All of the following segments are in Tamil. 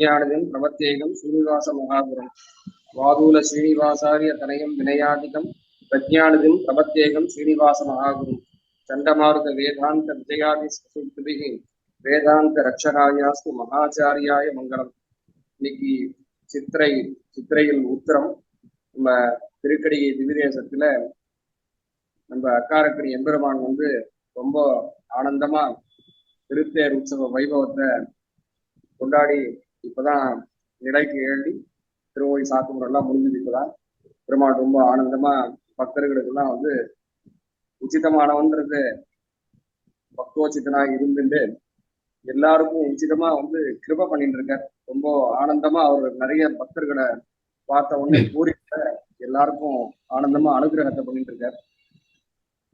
ஞானதம் பிரபத்தேகம் ஸ்ரீனிவாச மகாபுரம் வாதூல ஸ்ரீனிவாசாரிய தனயம் வினயாதிகம் பிரஜானதம் பிரபத்தேகம் ஸ்ரீனிவாச மகாகுரும் சண்டமாருத வேதாந்த விஜயாதி சுபிகி வேதாந்த ரட்சகாயாஸ்து மகாச்சாரியாய மங்களம். இன்னைக்கு சித்திரையில் உத்திரம் நம்ம திருக்கடி திவிதேசத்துல நம்ம அக்காரக்கடி எம்பெருமான் ரொம்ப ஆனந்தமா திருத்தேர் உற்சவ வைபவத்தை கொண்டாடி இப்பதான் நிலைக்கு ஏழி திருவோய் சாத்துமுறைலாம் முடிஞ்சது. இப்பதான் பெருமாள் ரொம்ப ஆனந்தமா பக்தர்களுக்கெல்லாம் உச்சிதமானவன்றது பக்தோச்சிதனாக இருந்துட்டு எல்லாருக்கும் உச்சிதமா கிருப பண்ணிட்டு இருக்கார். ரொம்ப ஆனந்தமா அவர் நிறைய பக்தர்களை பார்த்த உடனே பூரித்த எல்லாருக்கும் ஆனந்தமா அனுகிரகத்தை பண்ணிட்டு இருக்கார்.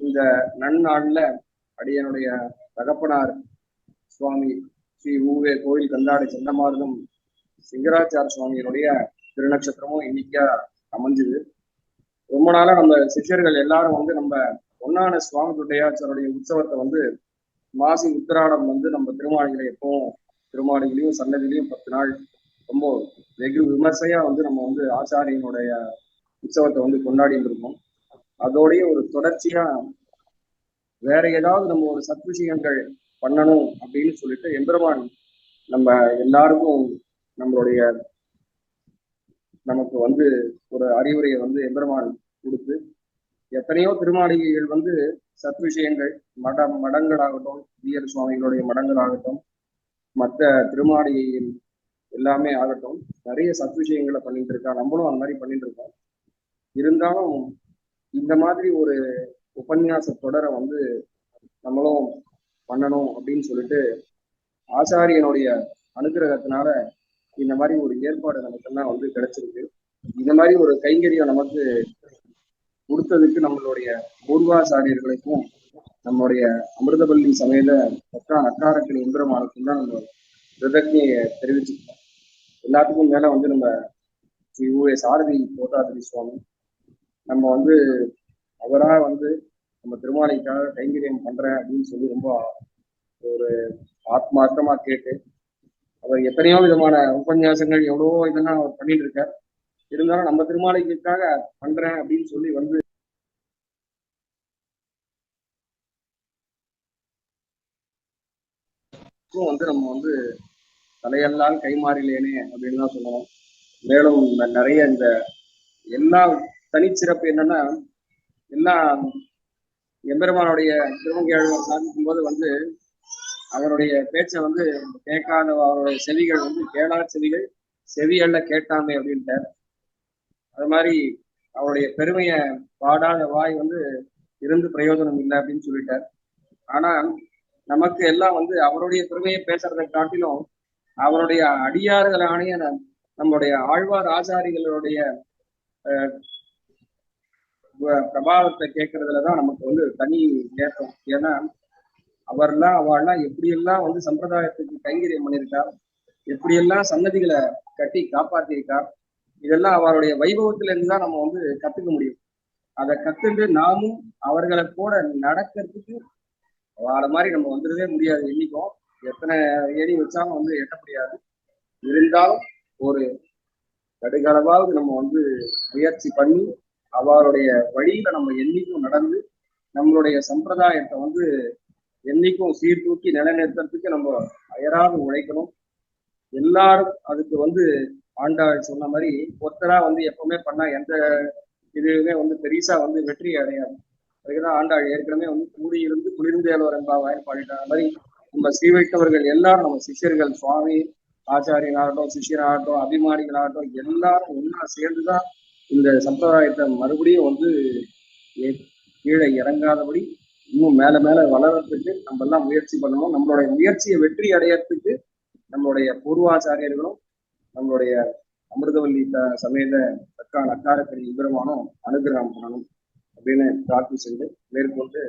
இந்த நன்னாள்ல அடியனுடைய தகப்பனார் சுவாமி ஸ்ரீ ஊவே கோயில் கந்தாடி சென்னமார்தம் சிங்கராச்சார சுவாமியினுடைய திருநட்சத்திரமும் இன்னைக்கா அமைஞ்சுது. ரொம்ப நாளா நம்ம சிஷ்யர்கள் எல்லாரும் நம்ம பொன்னான சுவாமி துட்டையாச்சாருடைய உற்சவத்தை மாசி உத்திராடம் நம்ம திருமாளிகளை எப்பவும் திருமாளிகளையும் சன்னதிலையும் 10 நாள் ரொம்ப வெகு விமர்சையா நம்ம ஆச்சாரியனுடைய உற்சவத்தை கொண்டாடிட்டு இருக்கோம். அதோடைய ஒரு தொடர்ச்சியா வேற ஏதாவது நம்ம ஒரு சத்விஷயங்கள் பண்ணணும் அப்படின்னு சொல்லிட்டு எம்பெருமான் நம்ம எல்லாருக்கும் நமக்கு ஒரு அறிவுரையை எம்பெருமான் கொடுத்து எத்தனையோ திருமாளிகைகள் சத்விஷயங்கள் மடங்களாகட்டும், வீர சுவாமிகளுடைய மடங்களாகட்டும், மற்ற திருமாளிகையில் எல்லாமே ஆகட்டும், நிறைய சத்விஷயங்களை பண்ணிட்டு இருக்கா. நம்மளும் அந்த மாதிரி பண்ணிட்டு இருக்கோம். இருந்தாலும் இந்த மாதிரி ஒரு உபன்யாச தொடரை நம்மளும் பண்ணணும் அப்படின்னு சொல்லிட்டு ஆச்சாரியனுடைய அனுகிரகத்தினால இந்த மாதிரி ஒரு ஏற்பாடு நமக்கெல்லாம் கிடைச்சிருக்கு. இந்த மாதிரி ஒரு கைங்கரியம் நமக்கு கொடுத்ததுக்கு நம்மளுடைய பூர்வாச்சாரியர்களுக்கும் நம்மளுடைய அமிர்தபள்ளி சமேத அக்காரக்கணி எம்பெருமானுக்கும் தான் நம்ம கிருதஜ்ஞையை தெரிவிச்சுக்கணும். எல்லாத்துக்கும் மேல நம்ம ஸ்ரீ ஊவே சாரதி கோதாதிரி சுவாமி நம்ம அவரா நம்ம திருமாலைக்காக கைங்கரியம் பண்றேன் அப்படின்னு சொல்லி ரொம்ப ஒரு ஆத்மார்த்தமா கேட்டு அவர் எத்தனையோ விதமான உபன்யாசங்கள் எவ்வளவோ இதெல்லாம் அவர் பண்ணிட்டு இருக்கார். இருந்தாலும் நம்ம திருமாலைக்காக பண்றேன் அப்படின்னு சொல்லி நம்ம தலையெல்லாம் கைமாறிலேனே அப்படின்னு தான் சொல்லுவோம். மேலும் நிறைய இந்த எல்லா தனிச்சிறப்பு என்னன்னா, எல்லா எம்பெருமானுடைய திருவங்கியாழ்வார் சாதிக்கும் போது அவருடைய பேச்சை கேட்காத அவருடைய செவிகள் கேளா செவிகள் செவியல்ல கேட்டாமே அப்படின்ட்டார். அது மாதிரி அவருடைய பெருமையை பாடாத வாய் இருந்து பிரயோஜனம் இல்லை அப்படின்னு சொல்லிட்டார். ஆனா நமக்கு எல்லாம் அவருடைய பெருமையை பேசுறதை காட்டிலும் அவருடைய அடியார்களான நம்முடைய ஆழ்வார் ஆச்சாரிகளுடைய பிரபாவத்தை கேட்கறதுலதான் நமக்கு தனி ஏற்றம். ஏன்னா அவள்லாம் எப்படியெல்லாம் சம்பிரதாயத்துக்கு கைங்கரியம் பண்ணியிருக்கா, எப்படியெல்லாம் சன்னதிகளை கட்டி காப்பாத்திருக்கா, இதெல்லாம் அவருடைய வைபவத்துல இருந்துதான் நம்ம கத்துக்க முடியும். அதை கத்துட்டு நாமும் அவர்களை கூட நடக்கிறதுக்கு அவளை மாதிரி நம்ம வந்துடவே முடியாது. என்னைக்கும் எத்தனை ஏறி வச்சாலும் எட்ட முடியாது. இருந்தாலும் ஒரு கடுகளவாவது நம்ம முயற்சி பண்ணி அவருடைய வழியில நம்ம என்னைக்கும் நடந்து நம்மளுடைய சம்பிரதாயத்தை என்னைக்கும் சீர்தூக்கி நிலைநிறுத்துறதுக்கு நம்ம அயராது உழைக்கணும். எல்லாரும் அதுக்கு ஆண்டாள் சொன்ன மாதிரி ஒத்தரா எப்பவுமே பண்ணா எந்த இதுவுமே பெரிசா வெற்றி அடையாது. அதுக்குதான் ஆண்டாள் ஏற்கனவே கூடியிருந்து குளிர்ந்தேலோர் என்பாவாய் பாடிட்டார். அந்த மாதிரி நம்ம ஸ்ரீ வைஷ்ணவர்கள் எல்லாரும் நம்ம சிஷ்யர்கள், சுவாமி ஆச்சாரியனாகட்டும், சிஷியராகட்டும், அபிமானிகளாகட்டும், எல்லாரும் ஒன்னா சேர்ந்துதான் இந்த சம்பிரதாயத்தை மறுபடியும் கீழே இறங்காதபடி இன்னும் மேல மேல வளர்றதுக்கு நம்ம எல்லாம் முயற்சி பண்ணணும். நம்மளுடைய முயற்சியை வெற்றி அடையறதுக்கு நம்மளுடைய பூர்வாச்சாரியர்களும் நம்மளுடைய அமிர்தவல்லி சமேத அக்காரக்கணி எம்பெருமானும் அனுகிரகம் பண்ணணும் அப்படின்னு பிரார்த்தனை செஞ்சு மேற்கொண்டு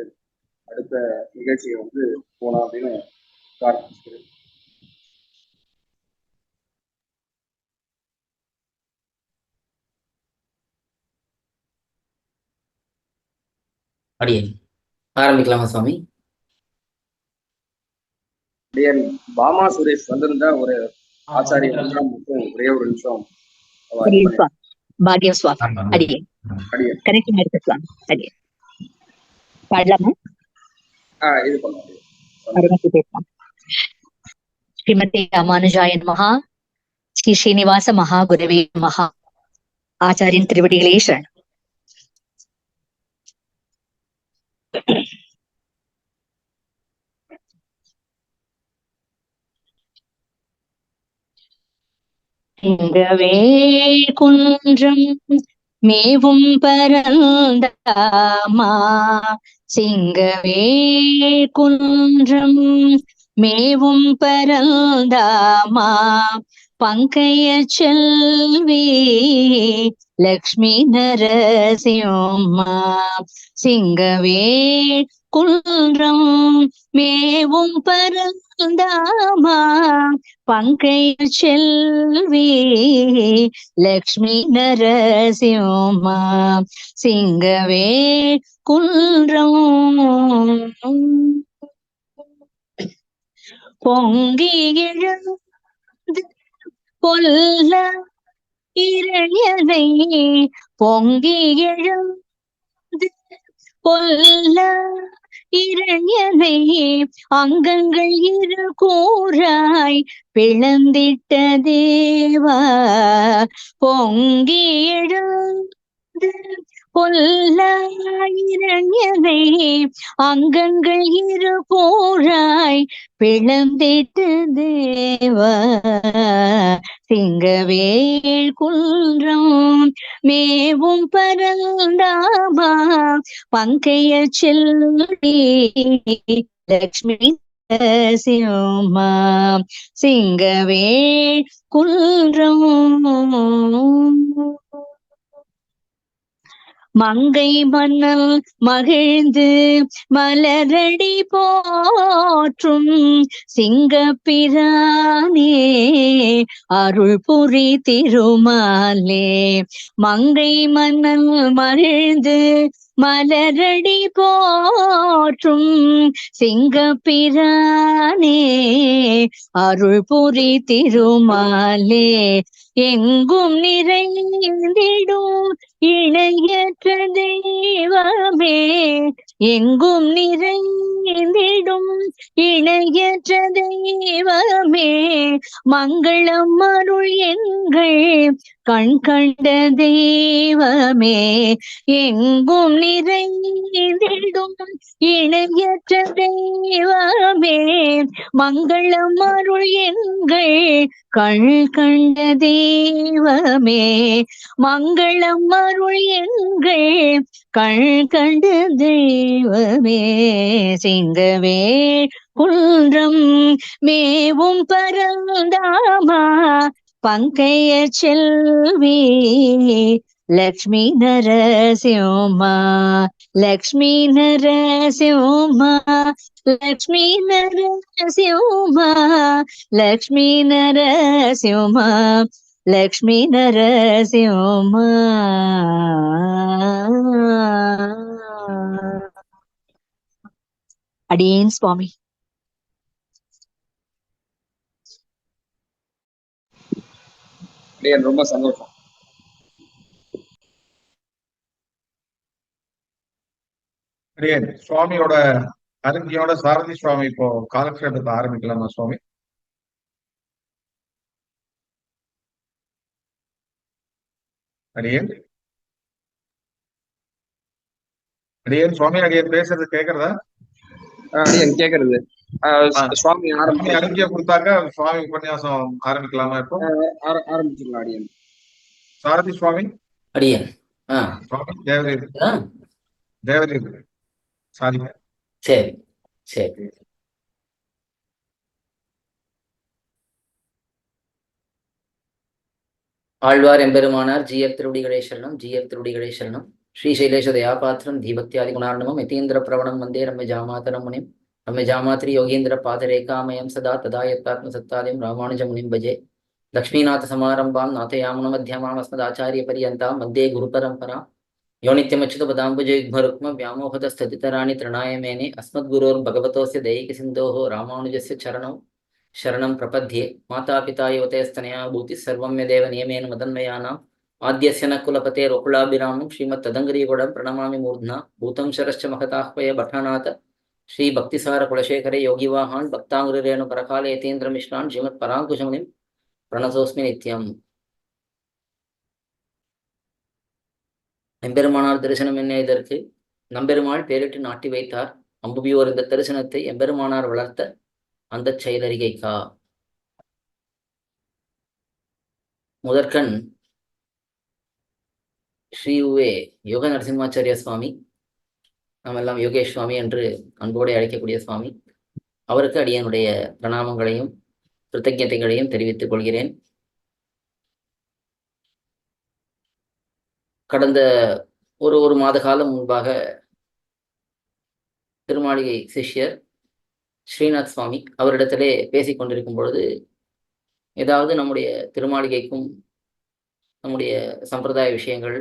அடுத்த நிகழ்ச்சியை போலாம் அப்படின்னு பிரார்த்திக்கிறேன். ஆரம்பிக்கலாமா சுவாமி? பாமா சுரேஷ் வந்திருந்தா ஒரு ஆச்சாரிய மட்டும் ஒரே ஒரு நிமிஷம் அடியேன் சுவாமி. பாக்யம் சுவாமி. அடியேன் அடியேன் கனெக்டிங் இருக்கு சுவாமி. அடியேன் பாடலாமா? இது பண்ணுவோம். ஆரம்பிச்சு பேசலாம். ஸ்ரீமதி ராமானுஜாய நமஹ. ஸ்ரீ ஸ்ரீனிவாச மகாகுரவே நமஹ. ஆச்சாரியன் திருவடிகளே சரணம். குன்றம் மேவும் பரந்தாமா, சிங்கவே குன்றம் மேவும் பரந்தாமா, பங்கைய செல்வி லக்ஷ்மி நரசிம்மா, சிங்கவே குன்றம் மேவும் பரந்தாமா, பங்கைய செல்வி லக்ஷ்மி நரசிம்மா, சிங்கவே குன்றம் பொங்கி எழுந்து பொல்ல இறையனை, பொங்கி எழுந்து பொல்ல இறையனை, அங்கங்கள் இரு கூறாய் பிளந்திட்ட தேவா, பொங்கி எழுந்து பொல்ல இறையனை, அங்கங்கள் இரு கூறாய் பிளந்திட்ட தேவா, சிங்கவேல் குன்றம் மேவும் பரந்தாமா, பங்கைய செல்வி லக்ஷ்மி நரசிம்மா, சிங்கவேல் குன்றம் மங்கை மன்னல் மகிழ்ந்து மலரடி போற்றும் சிங்கப்பிரானே அருள் புரி திருமாலே, மங்கை மன்னல் மகிழ்ந்து மலரடி போற்றும் சிங்கப்பிரானே அருள் புரி திருமாலே, எங்கும் நிறைந்திடும் இணையற்ற தெய்வமே, எங்கும் நிறைந்திடும் இணையற்ற தெய்வமே, மங்களம் அருள் எங்கள் கண் கண்ட தெய்வமே, எங்கும் நிறைந்திடும் இணையற்ற தெய்வமே, மங்களம் அருள் எங்கள் கண் கண்ட தெய்வமே, மங்களம் அருள் எங்கள் கண் கண்ட தெய்வமே, சிங்கவே குன்றம் மேவும் பரந்தாமா, பங்கைய செல்வி லக்ஷ்மி நரசிம்மா, லக்ஷ்மி நரசிம்மா, லக்ஷ்மி நரசிம்மா, லக்ஷ்மி நரசிம்மா, லக்ஷ்மி நரசிம்மா. அடியேன் சுவாமி. ரொம்ப சந்தோஷம். சுவாமியோட அருங்கியோட சாரதி சுவாமி இப்போ காலக்ஷேபத்தை ஆரம்பிக்கலாமா சுவாமி? அடியேன் அடியேன் சுவாமி, அடியேன் பேசுறது கேக்குறதா? அடியேன் கேக்குறது. சுவாமி அருங்கிய கொடுத்தாக்க சுவாமி உபன்யாசம் ஆரம்பிக்கலாமா? இப்போ ஆரம்பிச்சிடலாம். அடியேன் சாரதி சுவாமி. அடியேன் சுவாமி தேவரீர் தேவரீர் சாரிங்க. சரி சரி. ஆழ்வார் எம்பெருமானார் ஜீயர் திருவடிகளே சரணம், ஜீயர் திருவடிகளே சரணம். ஸ்ரீசைலேஷ தயாபாத்திரம் தீபக்தியாதி குணார்ணவம் யதீந்திர பிரவணம் வந்தே ரம்ய ஜாமாதரம் முனிம், ரம்ய ஜாமாத்ரி யோகீந்திர பாதரேகாமயம் சதா ததா யத்தாத்ம சத்தாதிம் ராமானுஜ முனிம் பஜே. லக்ஷ்மீநாத சமாரம்பாம் நாதயாமுன மத்தியமாம் அஸ்மதாச்சாரிய பரியந்தாம் வந்தே குரு பரம்பராம். யோ நித்யமச்சுத பதாம்புஜயுக்மருக்ம व्यामोहतस्तदितराणि तृणाय मेने अस्मद्गुरोर्भगवतोऽस्य दैहिकसिन्धोः रामानुजस्य चरणौ शरणं प्रपद्ये मातापिता युवतेस्तनया भूति सर्वं यदेव नियमेन मदन्वयानाम् आद्यस्य न कुलपतेरुकुलाभिरामं श्रीमत्तदङ्ग्रीगुडं प्रणमामि मूर्ध्ना भूतं शरश्च महताह्वय भट्टनाथ श्रीभक्तिसारकुलशेखरे योगिवाहान् भक्ताङ्ग्रिरेणुपरकाले यतीन्द्रमिश्रान् श्रीमत्पराङ्कुशमुनिं प्रणतोऽस्मि नित्यम्. எம்பெருமானார் தரிசனம் என்ன இதற்கு? நம்பெருமாள் பேரிட்டு நாட்டி வைத்தார் அம்புபியோர் இந்த தரிசனத்தை எம்பெருமானார் வளர்த்த அந்த செயலறிகைக்கா. முதற்கண் ஸ்ரீ உவே யோக நரசிம்மாச்சாரிய சுவாமி, நாம் எல்லாம் யோகேஷ் சுவாமி என்று அன்போடு அழைக்கக்கூடிய சுவாமி, அவருக்கு அடியனுடைய பிரணாமங்களையும் கிருத்தஜதைகளையும் தெரிவித்துக் கொள்கிறேன். கடந்த ஒரு மாத காலம் முன்பாக திருமாளிகை சிஷ்யர் ஸ்ரீநாத் சுவாமி அவரிடத்திலே பேசிக் கொண்டிருக்கும் பொழுது, ஏதாவது நம்முடைய திருமாளிகைக்கும் நம்முடைய சம்பிரதாய விஷயங்கள்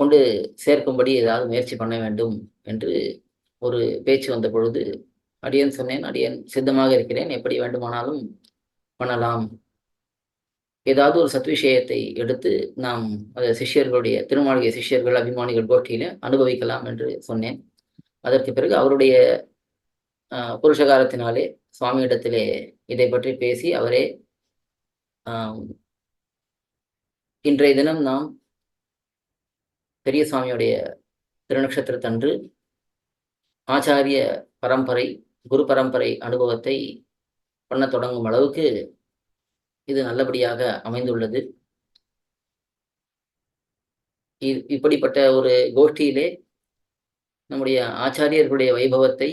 கொண்டு சேர்க்கும்படி ஏதாவது முயற்சி பண்ண வேண்டும் என்று ஒரு பேச்சு வந்த பொழுது அடியன் சொன்னேன், அடியன் சித்தமாக இருக்கிறேன், எப்படி வேண்டுமானாலும் பண்ணலாம், ஏதாவது ஒரு சத்விஷயத்தை எடுத்து நாம் அதை சிஷ்யர்களுடைய திருமாளிகை சிஷ்யர்கள் அபிமானிகள் கோஷ்டியில அனுபவிக்கலாம் என்று சொன்னேன். அதற்கு பிறகு அவருடைய புருஷகாரத்தினாலே சுவாமியிடத்திலே இதை பற்றி பேசி அவரே இன்றைய தினம் நாம் பெரிய சுவாமியுடைய திருநக்ஷத்திரத்தன்று ஆச்சாரிய பரம்பரை குரு பரம்பரை அனுபவத்தை பண்ண தொடங்கும் அளவுக்கு இது நல்லபடியாக அமைந்துள்ளது. இப்படிப்பட்ட ஒரு கோஷ்டியிலே நம்முடைய ஆச்சாரியர்களுடைய வைபவத்தை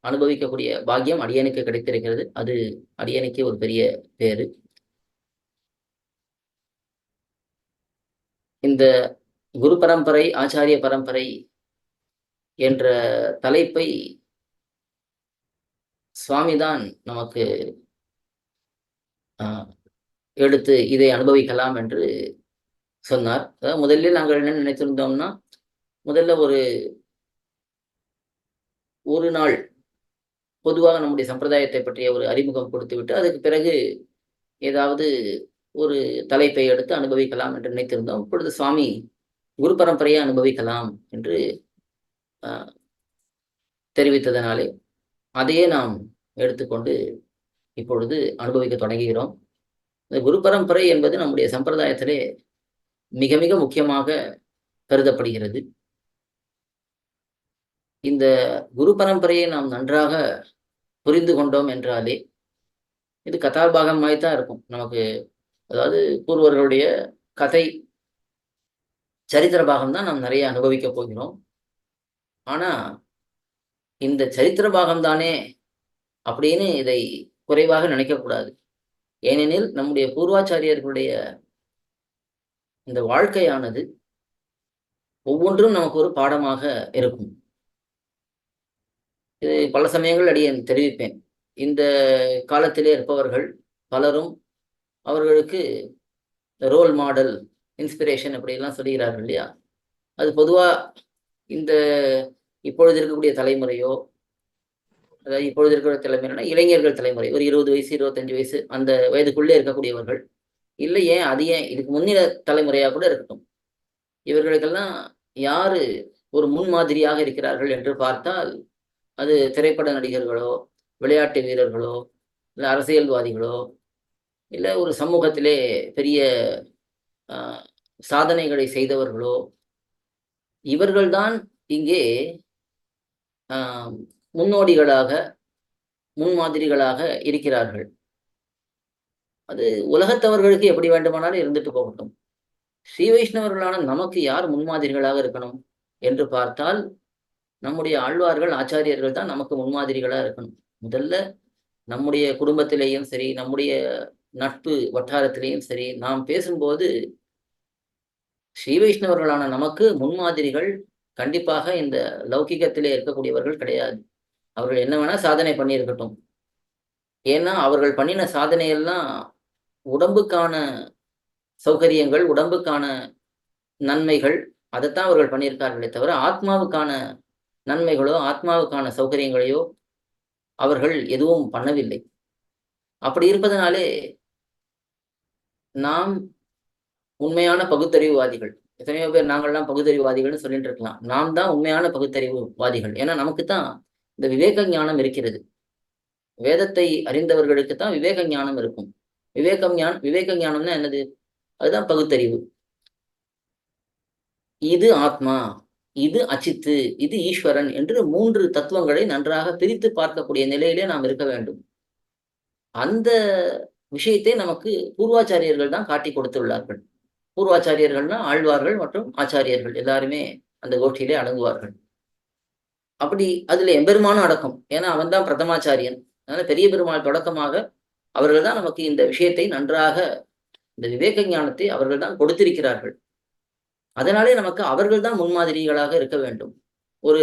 அனுபவிக்கக்கூடிய பாக்கியம் அடியனுக்கு கிடைத்திருக்கிறது. அது அடியனுக்கு ஒரு பெரிய பேரு. இந்த குரு பரம்பரை ஆச்சாரிய பரம்பரை என்ற தலைப்பை சுவாமிதான் நமக்கு எடுத்து இதை அனுபவிக்கலாம் என்று சொன்னார். அதாவது முதலில் நாங்கள் என்ன நினைத்திருந்தோம்னா, முதல்ல ஒரு நாள் பொதுவாக நம்முடைய சம்பிரதாயத்தை பற்றிய ஒரு அறிமுகம் கொடுத்துவிட்டு அதுக்கு பிறகு ஏதாவது ஒரு தலைப்பை எடுத்து அனுபவிக்கலாம் என்று நினைத்திருந்தோம். இப்பொழுது சுவாமி குரு பரம்பரையை அனுபவிக்கலாம் என்று தெரிவித்ததனாலே அதையே நாம் எடுத்துக்கொண்டு இப்பொழுது அனுபவிக்க தொடங்குகிறோம். இந்த குரு பரம்பரை என்பது நம்முடைய சம்பிரதாயத்திலே மிக மிக முக்கியமாக கருதப்படுகிறது. இந்த குரு பரம்பரையை நாம் நன்றாக புரிந்து கொண்டோம் என்றாலே இது கதாபாகமாய்த்தான் இருக்கும் நமக்கு. அதாவது பூர்வர்களுடைய கதை சரித்திர பாகம்தான் நாம் நிறைய அனுபவிக்க போகிறோம். ஆனா இந்த சரித்திர பாகம்தானே அப்படின்னு இதை குறைவாக நினைக்கக்கூடாது. ஏனெனில் நம்முடைய பூர்வாச்சாரியர்களுடைய இந்த வாழ்க்கையானது ஒவ்வொன்றும் நமக்கு ஒரு பாடமாக இருக்கும். இது பல சமயங்கள் அடியேன் தெரிவிப்பேன். இந்த காலத்திலே இருப்பவர்கள் பலரும் அவர்களுக்கு ரோல் மாடல், இன்ஸ்பிரேஷன் அப்படிலாம் சொல்லுகிறார்கள் இல்லையா? அது பொதுவாக இந்த இப்பொழுது இருக்கக்கூடிய தலைமுறையோ, அதாவது இப்பொழுது இருக்கிற தலைமுறைனா இளைஞர்கள் தலைமுறை, ஒரு 20 வயசு 25 வயசு அந்த வயதுக்குள்ளே இருக்கக்கூடியவர்கள், இல்லை ஏன் அது ஏன் இதுக்கு முன்னில தலைமுறையாக கூட இருக்கட்டும், இவர்களுக்கெல்லாம் யாரு ஒரு முன்மாதிரியாக இருக்கிறார்கள் என்று பார்த்தால் அது திரைப்பட நடிகர்களோ, விளையாட்டு வீரர்களோ, இல்லை அரசியல்வாதிகளோ, இல்லை ஒரு சமூகத்திலே பெரிய சாதனைகளை செய்தவர்களோ, இவர்கள்தான் இங்கே முன்னோடிகளாக முன்மாதிரிகளாக இருக்கிறார்கள். அது உலகத்தவர்களுக்கு எப்படி வேண்டுமானாலும் இருந்துட்டு போகட்டும். ஸ்ரீ வைஷ்ணவர்களான நமக்கு யார் முன்மாதிரிகளாக இருக்கணும் என்று பார்த்தால் நம்முடைய ஆழ்வார்கள் ஆச்சாரியர்கள் தான் நமக்கு முன்மாதிரிகளாக இருக்கணும். முதல்ல நம்முடைய குடும்பத்திலேயும் சரி, நம்முடைய நட்பு வட்டாரத்திலேயும் சரி, நாம் பேசும்போது ஸ்ரீ வைஷ்ணவர்களான நமக்கு முன்மாதிரிகள் கண்டிப்பாக இந்த லௌகிகத்திலே இருக்கக்கூடியவர்கள் கிடையாது. அவர்கள் என்ன வேணா சாதனை பண்ணியிருக்கட்டும். ஏன்னா அவர்கள் பண்ணின சாதனையெல்லாம் உடம்புக்கான சௌகரியங்கள், உடம்புக்கான நன்மைகள், அதைத்தான் அவர்கள் பண்ணியிருக்கார்களே தவிர ஆத்மாவுக்கான நன்மைகளோ ஆத்மாவுக்கான சௌகரியங்களையோ அவர்கள் எதுவும் பண்ணவில்லை. அப்படி இருப்பதனாலே நாம் உண்மையான பகுத்தறிவுவாதிகள். எத்தனையோ பேர் நாங்கள்லாம் பகுத்தறிவுவாதிகள்னு சொல்லிட்டு இருக்கலாம். நாம் தான் உண்மையான பகுத்தறிவுவாதிகள். ஏன்னா நமக்கு தான் இந்த விவேக ஞானம் இருக்கிறது. வேதத்தை அறிந்தவர்களுக்கு தான் விவேக ஞானம் இருக்கும். விவேக ஞானம்னா என்னது? அதுதான் பகுத்தறிவு. இது ஆத்மா, இது அச்சித்து, இது ஈஸ்வரன் என்று 3 தத்துவங்களை நன்றாக பிரித்து பார்க்கக்கூடிய நிலையிலே நாம் இருக்க வேண்டும். அந்த விஷயத்தை நமக்கு பூர்வாச்சாரியர்கள் தான் காட்டி கொடுத்துள்ளார்கள். பூர்வாச்சாரியர்கள்னா ஆழ்வார்கள் மற்றும் ஆச்சாரியர்கள் எல்லாருமே அந்த கோஷ்டியிலே அடங்குவார்கள். அப்படி அதுல எம்பெருமானும் அடக்கம். ஏன்னா அவன் தான் பிரதமாச்சாரியன். அதனால பெரிய பெருமாள் தொடக்கமாக அவர்கள் தான் நமக்கு இந்த விஷயத்தை நன்றாக, இந்த விவேக ஞானத்தை அவர்கள் தான் கொடுத்திருக்கிறார்கள். அதனாலே நமக்கு அவர்கள் தான் முன்மாதிரிகளாக இருக்க வேண்டும். ஒரு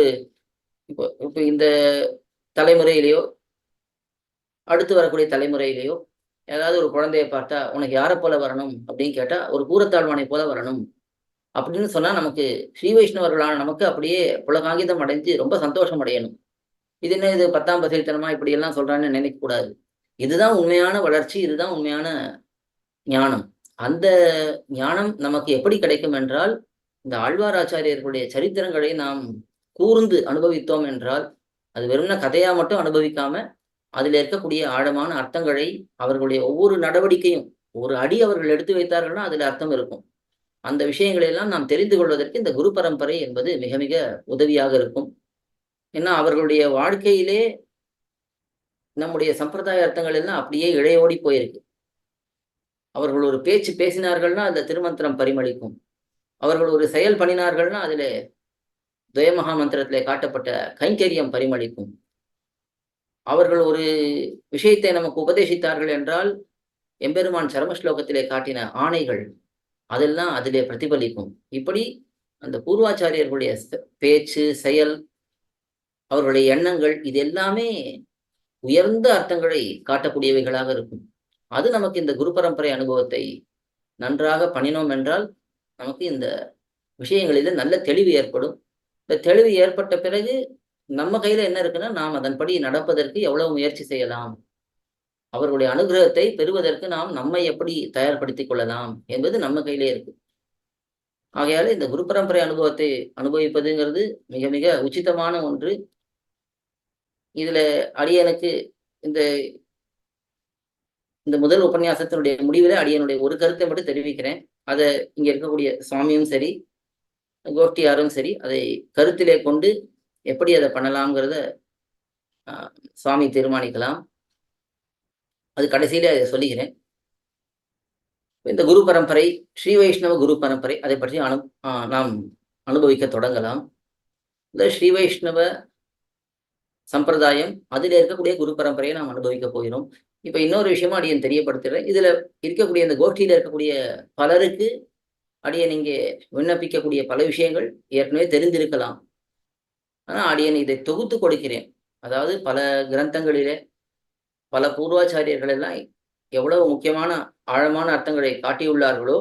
இப்போ இந்த தலைமுறையிலேயோ அடுத்து வரக்கூடிய தலைமுறையிலேயோ ஏதாவது ஒரு குழந்தையை பார்த்தா உனக்கு யாரை போல வரணும் அப்படின்னு கேட்டா ஒரு கூரத்தாழ்வானை போல வரணும் அப்படின்னு சொன்னா நமக்கு ஸ்ரீ வைஷ்ணவர்களான நமக்கு அப்படியே புலகாங்கிதம் அடைஞ்சு ரொம்ப சந்தோஷம் அடையணும். இது என்ன, இது 10ஆம் பசைத்தனமா இப்படி எல்லாம் சொல்றான்னு நினைக்க கூடாது. இதுதான் உண்மையான வளர்ச்சி, இதுதான் உண்மையான ஞானம். அந்த ஞானம் நமக்கு எப்படி கிடைக்கும் என்றால், இந்த ஆழ்வார் ஆச்சாரியர்களுடைய சரித்திரங்களை நாம் கூர்ந்து அனுபவித்தோம் என்றால், அது வெறும்ன கதையா மட்டும் அனுபவிக்காம அதில் இருக்கக்கூடிய ஆழமான அர்த்தங்களை, அவர்களுடைய ஒவ்வொரு நடவடிக்கையும், ஒரு அடி அவர்கள் எடுத்து வைத்தார்கள்னா அதுல அர்த்தம் இருக்கும். அந்த விஷயங்களை எல்லாம் நாம் தெரிந்து கொள்வதற்கு இந்த குரு பரம்பரை என்பது மிக மிக உதவியாக இருக்கும். ஏன்னா அவர்களுடைய வாழ்க்கையிலே நம்முடைய சம்பிரதாய அர்த்தங்கள் எல்லாம் அப்படியே இழையோடி போயிருக்கு. அவர்கள் ஒரு பேச்சு பேசினார்கள்னா அதுல திருமந்திரம் பரிமளிக்கும். அவர்கள் ஒரு செயல் பண்ணினார்கள்னா அதுல துவயமகா மந்திரத்திலே காட்டப்பட்ட கைங்கரியம் பரிமளிக்கும். அவர்கள் ஒரு விஷயத்தை நமக்கு உபதேசித்தார்கள் என்றால் எம்பெருமான் சரமஸ்லோகத்திலே காட்டின ஆணைகள் அதெல்லாம் அதிலே பிரதிபலிக்கும். இப்படி அந்த பூர்வாச்சாரியர்களுடைய பேச்சு, செயல், அவர்களுடைய எண்ணங்கள் இது எல்லாமே உயர்ந்த அர்த்தங்களை காட்டக்கூடியவைகளாக இருக்கும். அது நமக்கு இந்த குரு பரம்பரை அனுபவத்தை நன்றாக பண்ணினோம் என்றால் நமக்கு இந்த விஷயங்களில நல்ல தெளிவு ஏற்படும். இந்த தெளிவு ஏற்பட்ட பிறகு நம்ம கையில என்ன இருக்குன்னா, நாம் அதன்படி நடப்பதற்கு எவ்வளவு முயற்சி செய்யலாம், அவர்களுடைய அனுகிரகத்தை பெறுவதற்கு நாம் நம்மை எப்படி தயார்படுத்திக் கொள்ளலாம் என்பது நம்ம கையிலே இருக்கு. ஆகையால இந்த குரு பரம்பரை அனுபவத்தை அனுபவிப்பதுங்கிறது மிக மிக உச்சிதமான ஒன்று. இதுல அடியனுக்கு இந்த இந்த முதல் உபன்யாசத்தினுடைய முடிவில் அடியனுடைய ஒரு கருத்தை மட்டும் தெரிவிக்கிறேன். அதை இங்க இருக்கக்கூடிய சுவாமியும் சரி, கோஷ்டியாரும் சரி, அதை கருத்திலே கொண்டு எப்படி அதை பண்ணலாம்ங்கிறத சுவாமி தீர்மானிக்கலாம். அது கடைசியிலே அதை சொல்லுகிறேன். இந்த குரு பரம்பரை, ஸ்ரீ வைஷ்ணவ குரு பரம்பரை, அதை பற்றி நாம் அனுபவிக்க தொடங்கலாம். இந்த ஸ்ரீ வைஷ்ணவ சம்பிரதாயம், அதில் இருக்கக்கூடிய குரு பரம்பரையை நாம் அனுபவிக்க போகிறோம். இப்ப இன்னொரு விஷயமா அடியன் தெரியப்படுத்துறேன். இதுல இருக்கக்கூடிய இந்த கோஷ்டியில இருக்கக்கூடிய பலருக்கு அடியன் இங்கே விண்ணப்பிக்கக்கூடிய பல விஷயங்கள் ஏற்கனவே தெரிந்திருக்கலாம். ஆனா அடியன் இதை தொகுத்து கொடுக்கிறேன். அதாவது பல கிரந்தங்களிலே பல பூர்வாச்சாரியர்கள் எல்லாம் எவ்வளவு முக்கியமான ஆழமான அர்த்தங்களை காட்டியுள்ளார்களோ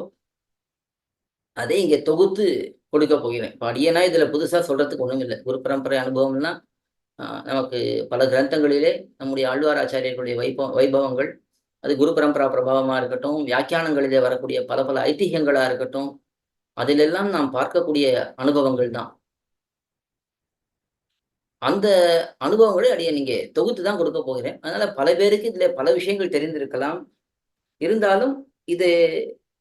அதை இங்கே தொகுத்து கொடுக்க போகிறேன். இப்ப அடியனா இதுல புதுசா சொல்றதுக்கு ஒண்ணும் இல்லை. குரு பரம்பரை அனுபவம்னா நமக்கு பல கிரந்தங்களிலே நம்முடைய ஆழ்வார் ஆச்சாரியர்களுடைய வைபவங்கள், அது குரு பரம்பரா பிரபாவமா இருக்கட்டும், வியாக்கியானங்களிலே வரக்கூடிய பல பல ஐதிஹ்யங்களா இருக்கட்டும், அதிலெல்லாம் நாம் பார்க்கக்கூடிய அனுபவங்கள் தான். அந்த அனுபவங்களை அடிய நீங்க தொகுத்து தான் கொடுக்க போகிறேன். அதனால பல பேருக்கு இதுல பல விஷயங்கள் தெரிந்திருக்கலாம். இருந்தாலும் இது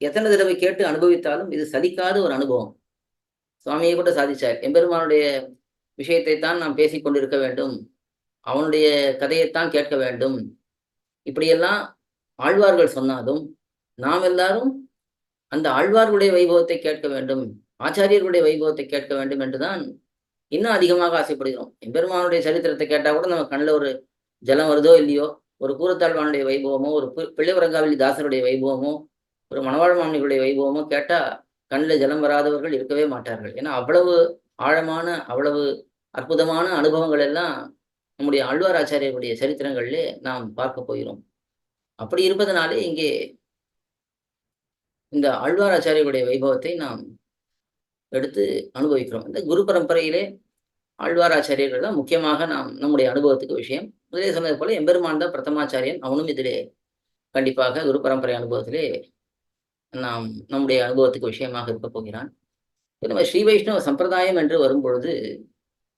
எத்தனை தடவை கேட்டு அனுபவித்தாலும் இது சலிக்காத ஒரு அனுபவம். சுவாமியை கூட சாதிச்சார். எம்பெருமானுடைய விஷயத்தை தான் நாம் பேசிக் கொண்டிருக்க வேண்டும், அவனுடைய கதையைத்தான் கேட்க வேண்டும், இப்படியெல்லாம் ஆழ்வார்கள் சொன்னாலும் நாம் எல்லாரும் அந்த ஆழ்வார்களுடைய வைபவத்தை கேட்க வேண்டும், ஆச்சாரியர்களுடைய வைபவத்தை கேட்க வேண்டும் என்றுதான் இன்னும் அதிகமாக ஆசைப்படுகிறோம். எம்பெருமானுடைய சரித்திரத்தை கேட்டா கூட நம்ம கண்ணில் ஒரு ஜலம் வருதோ இல்லையோ, ஒரு கூரத்தாழ்வானுடைய வைபவமோ, ஒரு பிள்ளைவரங்காவலி தாசருடைய வைபவமோ, ஒரு மணவாழ் மாமனிகளுடைய வைபவமோ கேட்டா கண்ணில் ஜலம் வராதவர்கள் இருக்கவே மாட்டார்கள். ஏன்னா அவ்வளவு ஆழமான, அவ்வளவு அற்புதமான அனுபவங்கள் எல்லாம் நம்முடைய ஆழ்வார் ஆச்சாரியர்களுடைய சரித்திரங்களிலே நாம் பார்க்க போகிறோம். அப்படி இருப்பதனாலே இங்கே இந்த ஆழ்வார் ஆச்சாரியர்களுடைய வைபவத்தை நாம் எடுத்து அனுபவிக்கிறோம். இந்த குரு பரம்பரையிலே ஆழ்வார் ஆச்சாரியர்கள் தான் முக்கியமாக நாம் நம்முடைய அனுபவத்துக்கு விஷயம். முதலே சொன்னது போல எம்பெருமான் தான் பிரதமாச்சாரியன், அவனும் இதிலே கண்டிப்பாக குரு பரம்பரை அனுபவத்திலே நாம் நம்முடைய அனுபவத்துக்கு விஷயமாக இருக்க போகிறான். நம்ம ஸ்ரீ வைஷ்ணவ சம்பிரதாயம் என்று வரும்பொழுது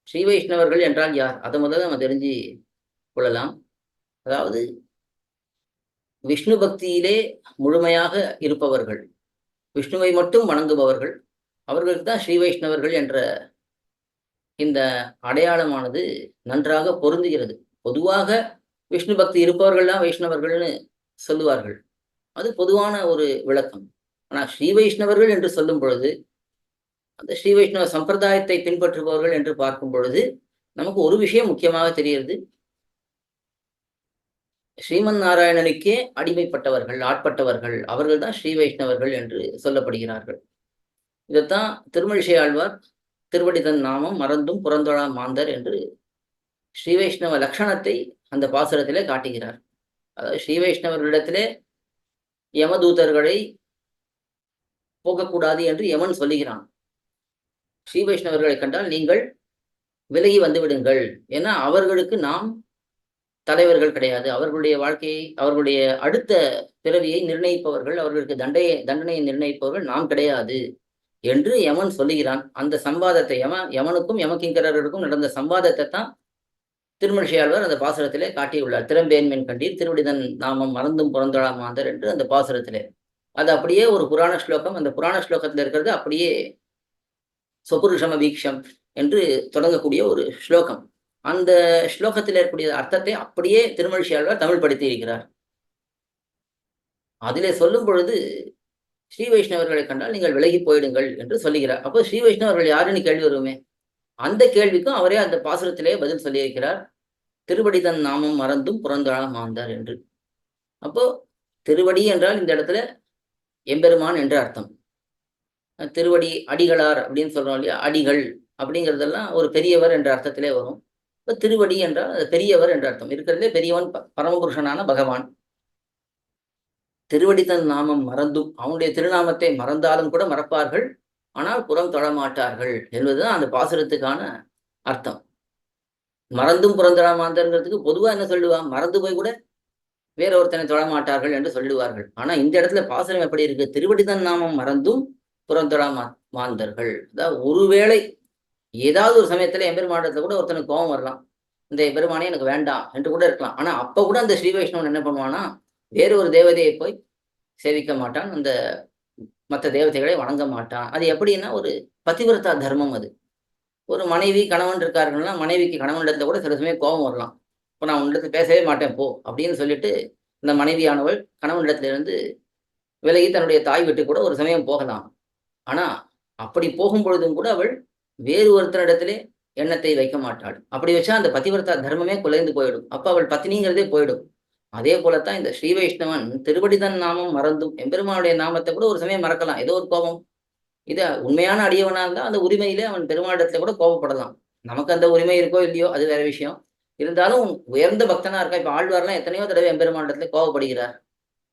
ஸ்ரீ வைஷ்ணவர்கள் என்றால் யார், அதை முதல்ல நம்ம தெரிஞ்சு கொள்ளலாம். அதாவது விஷ்ணு பக்தியிலே முழுமையாக இருப்பவர்கள், விஷ்ணுவை மட்டும் வணங்குபவர்கள், அவர்களுக்கு தான் ஸ்ரீ வைஷ்ணவர்கள் என்ற இந்த அடையாளமானது நன்றாக பொருந்துகிறது. பொதுவாக விஷ்ணு பக்தி இருப்பவர்கள் தான் வைஷ்ணவர்கள்னு சொல்லுவார்கள், அது பொதுவான ஒரு விளக்கம். ஆனால் ஸ்ரீ வைஷ்ணவர்கள் என்று சொல்லும் பொழுது, அந்த ஸ்ரீ வைஷ்ணவ சம்பிரதாயத்தை பின்பற்றுபவர்கள் என்று பார்க்கும் பொழுது நமக்கு ஒரு விஷயம் முக்கியமாக தெரிகிறது. ஸ்ரீமன் நாராயணனுக்கே அடிமைப்பட்டவர்கள், ஆட்பட்டவர்கள், அவர்கள் தான் ஸ்ரீ வைஷ்ணவர்கள் என்று சொல்லப்படுகிறார்கள். இதைத்தான் திருமழிசை ஆழ்வார் திருவடி தன் நாமம் மறந்தும் புறந்தொழா மாந்தர் என்று ஸ்ரீ வைஷ்ணவ லட்சணத்தை அந்த பாசுரத்திலே காட்டுகிறார். அதாவது ஸ்ரீ வைஷ்ணவர்களிடத்திலே யமதூதர்களை போகக்கூடாது என்று யமன் சொல்லுகிறான். ஸ்ரீ வைஷ்ணவர்களை கண்டால் நீங்கள் விலகி வந்து விடுங்கள், ஏன்னா அவர்களுக்கு நாம் தலைவர்கள் கிடையாது, அவர்களுடைய வாழ்க்கையை, அவர்களுடைய அடுத்த பிறவியை நிர்ணயிப்பவர்கள், அவர்களுக்கு தண்டனையை நிர்ணயிப்பவர்கள் நாம் கிடையாது என்று யமன் சொல்லுகிறான். அந்த சம்வாதத்தை யமனுக்கும் யமகிங்கரர்களுக்கும் நடந்த சம்வாதத்தை தான் திருமழிசையாழ்வார் அந்த பாசுரத்திலே காட்டியுள்ளார். திறம்பேன்மென் கண்டீர் திருவடிதன் நாமம் மறந்தும் புறந்தொழா மாந்தர் என்று அந்த பாசுரத்திலே. அது அப்படியே ஒரு புராண ஸ்லோகம். அந்த புராண ஸ்லோகத்தில் இருக்கிறது அப்படியே சொபுருஷம வீக்ஷம் என்று தொடங்கக்கூடிய ஒரு ஸ்லோகம். அந்த ஸ்லோகத்தில் ஏற்படைய அர்த்தத்தை அப்படியே திருமழிசையாழ்வார் தமிழ் படுத்தி இருக்கிறார். அதிலே சொல்லும் பொழுது ஸ்ரீ வைஷ்ணவர்களை கண்டால் நீங்கள் விலகி போயிடுங்கள் என்று சொல்லுகிறார். அப்போ ஸ்ரீ வைஷ்ணவர்கள் யாருன்னு கேள்வி வருமே, அந்த கேள்விக்கும் அவரே அந்த பாசுரத்திலே பதில் சொல்லியிருக்கிறார். திருவடி தன் நாமம் மறந்தும் புறந்தொழா மாந்தார் என்று. அப்போ திருவடி என்றால் இந்த இடத்துல எம்பெருமான் என்று அர்த்தம். திருவடி அடிகளார் அப்படின்னு சொல்றோம் இல்லையா, அடிகள் அப்படிங்கிறதெல்லாம் ஒரு பெரியவர் என்ற அர்த்தத்திலே வரும். இப்போ திருவடி என்றால் அது பெரியவர் என்ற அர்த்தம். இருக்கிறதுலே பெரியவன் பரமபுருஷனான பகவான். திருவடி தன் நாமம் மறந்தும், அவனுடைய திருநாமத்தை மறந்தாலும் கூட மறப்பார்கள், ஆனால் புறம் தொழமாட்டார்கள் என்பதுதான் அந்த பாசுரத்துக்கான அர்த்தம். மறந்தும் புறந்தொழ மாந்தர்ங்கிறதுக்கு பொதுவா என்ன சொல்லுவாங்க, மறந்து போய் கூட வேற ஒருத்தனை தொழமாட்டார்கள் என்று சொல்லுவார்கள். ஆனா இந்த இடத்துல பாசுரம் எப்படி இருக்கு, திருவடிதன் நாமம் மறந்தும் புறந்தொழ மாந்தர்கள். அதாவது ஒருவேளை ஏதாவது ஒரு சமயத்துல எம்பெருமாண்டத்துல கூட ஒருத்தனுக்கு கோபம் வரலாம், இந்த பெருமானே எனக்கு வேண்டாம் என்று கூட இருக்கலாம். ஆனா அப்ப கூட அந்த ஸ்ரீ வைஷ்ணவன் என்ன பண்ணுவானா, வேறு ஒரு தேவதையை போய் சேவிக்க மாட்டான், அந்த மற்ற தேவதைகளை வணங்க மாட்டான். அது எப்படின்னா ஒரு பதிவிரதா தர்மம். அது ஒரு மனைவி கணவன் இருக்காருன்னா, மனைவிக்கு கணவனிடத்துல கூட சில சமயம் கோபம் வரலாம். இப்போ நான் உன்னிடத்துல பேசவே மாட்டேன் போ அப்படின்னு சொல்லிட்டு இந்த மனைவியானவள் கணவனிடத்துல இருந்து விலகி தன்னுடைய தாய் வீட்டு கூட ஒரு சமயம் போகலாம். ஆனா அப்படி போகும் பொழுதும் கூட அவள் வேறு ஒருத்தரிடத்திலே எண்ணத்தை வைக்க மாட்டாள். அப்படி வச்சா அந்த பதிவிரதா தர்மமே குலைந்து போயிடும். அப்ப அவள் பத்தினிங்கிறதே போயிடும். அதே போலத்தான் இந்த ஸ்ரீ வைஷ்ணவன் திருவடிதன் நாமம் மறந்தும், எம்பெருமானுடைய நாமத்தை கூட ஒரு சமயம் மறக்கலாம், ஏதோ ஒரு கோபம். இத உண்மையான அடியவனா இருந்தா அந்த உரிமையிலே அவன் பெருமாளிடத்துல கூட கோபப்படலாம். நமக்கு அந்த உரிமை இருக்கோ இல்லையோ அது வேற விஷயம். இருந்தாலும் உயர்ந்த பக்தனா இருக்கா. இப்ப ஆழ்வார்லாம் எத்தனையோ தடவை எம்பெருமானிடத்துல கோபப்படுகிறார்.